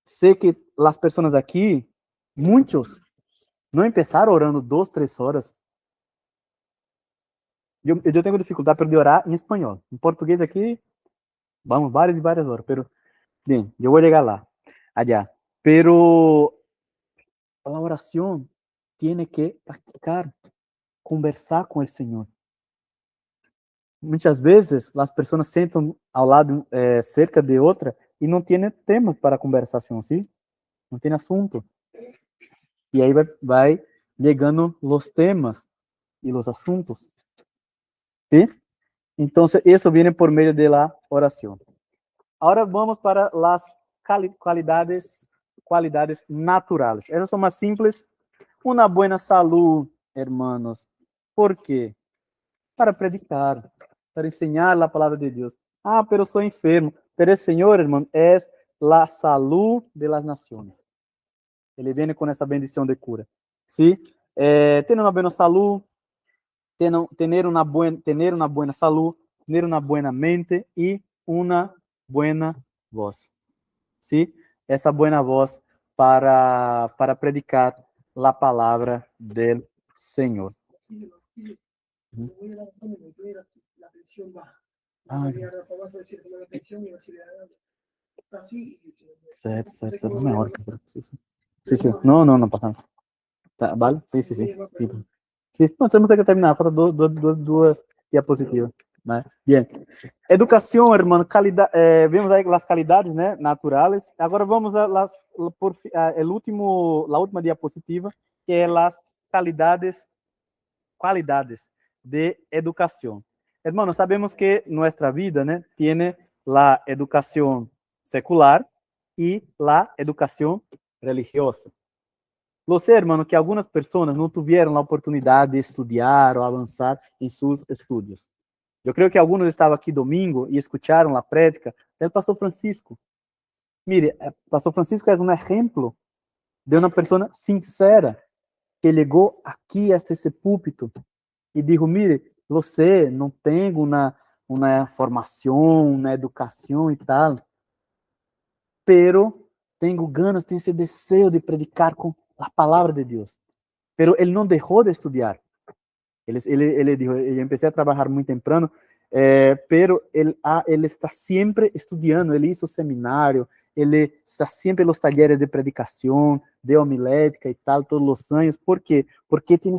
Sei que as pessoas aqui, muitos, não começaram orando 2, 3 horas. Eu tenho dificuldade de orar em espanhol. Em português aqui, vamos várias e várias horas. Pero, bem, eu vou chegar lá, allá. Pero a oração tem que praticar, conversar com o Senhor. Muitas vezes, as pessoas sentam ao lado, cerca de outra, e não têm temas para conversação, sim? Não tem assunto. E aí vai chegando os temas e os assuntos. ¿Sí? Entonces, eso viene por medio de la oración. Ahora vamos para las cualidades naturales. Esas son más simples. Una buena salud, hermanos. ¿Por qué? Para predicar, para enseñar la palabra de Dios. Pero soy enfermo. Pero el Señor, hermano, es la salud de las naciones. Ele viene con esa bendición de cura. ¿Sí? Tener una buena salud, tener una buena salud, tener una buena mente y una buena voz. ¿Sí? Esa buena voz para predicar la palabra del Señor.
La tensión baja. La tensión y está así.
Certo. Mejor. Sí. No pasa nada. Tá, vale? Sí. Sí, no, tenemos que terminar, falta duas diapositivas. Né? Bien. Educação, hermano, vimos aí as qualidades, né, naturales. Agora vamos a la última diapositiva, que é as qualidades de educação. Hermano, sabemos que nuestra vida, né, tiene la educación secular y la educación religiosa. Lo sé, hermano, que algunas personas no tuvieron la oportunidad de estudiar o avanzar en sus estudios. Yo creo que algunos estaban aquí domingo y escucharon la prédica del pastor Francisco. Mire, pastor Francisco es un ejemplo de una persona sincera que llegó aquí hasta ese púlpito y dijo, mire, lo sé, no tengo una formación, una educación y tal, pero tengo ganas, tengo ese deseo de predicar con la palabra de Dios. Pero él no dejó de estudiar. Ele dijo, eu empecé a trabalhar muito temprano, pero ele está sempre estudando, ele hizo seminário, ele está sempre nos talleres de predicação, de homilética e tal, todos os anos. ¿Por quê? Porque tem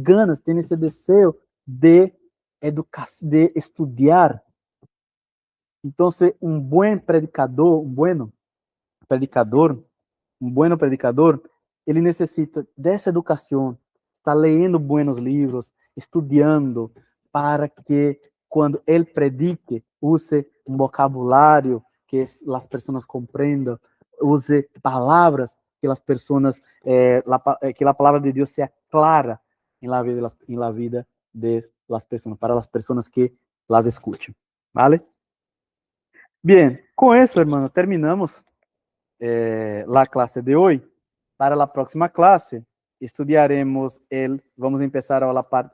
ganas, tem esse desejo de educar, de estudar. Então, um bom predicador, ele necessita dessa educação, está lendo buenos livros, estudando, para que quando ele predique, use um vocabulário que as pessoas compreendam, use palavras que as pessoas, que a palavra de Deus seja clara em la vida de las pessoas, para as pessoas que las escutem, ¿vale? Bien, com isso, hermano, terminamos a classe de hoje. Para a próxima classe, estudiaremos vamos começar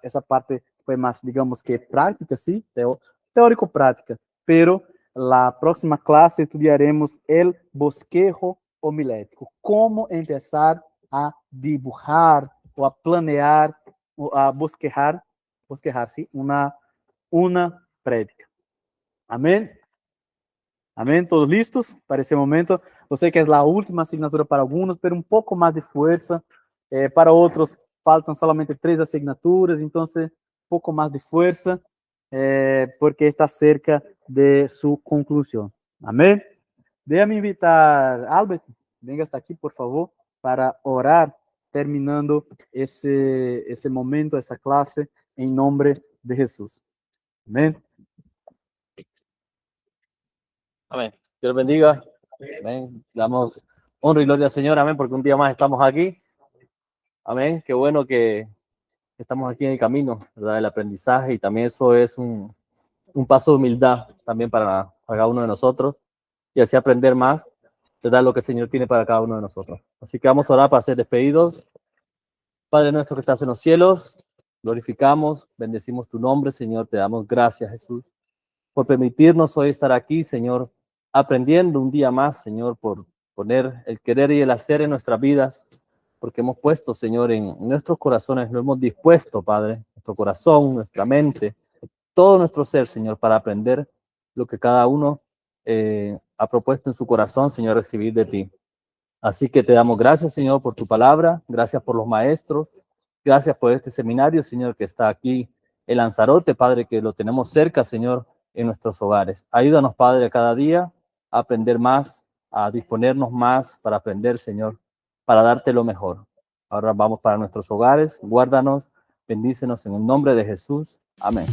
essa parte foi mais, digamos que prática, sim, teórico-prática, pero la próxima classe estudiaremos el bosquejo homilético, como começar a dibujar ou a planear, ou a bosquejar, sim, uma prédica. Amém? Amém? Todos listos para esse momento? Eu sei que é a última asignatura para alguns, mas um pouco mais de força. Para outros, faltam somente 3 asignaturas, então, um pouco mais de força, porque está cerca de sua conclusão. Amém? Deixa-me invitar Albert, venga hasta aqui, por favor, para orar, terminando esse momento, essa classe, em nome de Jesus. Amém?
Amén. Dios bendiga. Amén. Damos honra y gloria al Señor. Amén. Porque un día más estamos aquí Amén. Qué bueno que estamos aquí en el camino, ¿verdad? El aprendizaje, y también eso es un paso de humildad también para cada uno de nosotros, y así aprender más, ¿verdad? Lo que el Señor tiene para cada uno de nosotros. Así que vamos a orar para ser despedidos. Padre nuestro que estás en los cielos, glorificamos, bendecimos tu nombre, Señor. Te damos gracias, Jesús, por permitirnos hoy estar aquí, Señor, aprendiendo un día más, Señor, por poner el querer y el hacer en nuestras vidas, porque hemos puesto, Señor, en nuestros corazones, lo hemos dispuesto, Padre, nuestro corazón, nuestra mente, todo nuestro ser, Señor, para aprender lo que cada uno ha propuesto en su corazón, Señor, recibir de ti. Así que te damos gracias, Señor, por tu palabra, gracias por los maestros, gracias por este seminario, Señor, que está aquí en Lanzarote, Padre, que lo tenemos cerca, Señor, en nuestros hogares. Ayúdanos, Padre, cada día a aprender más, a disponernos más para aprender, Señor, para darte lo mejor. Ahora vamos para nuestros hogares, guárdanos, bendícenos en el nombre de Jesús. Amén.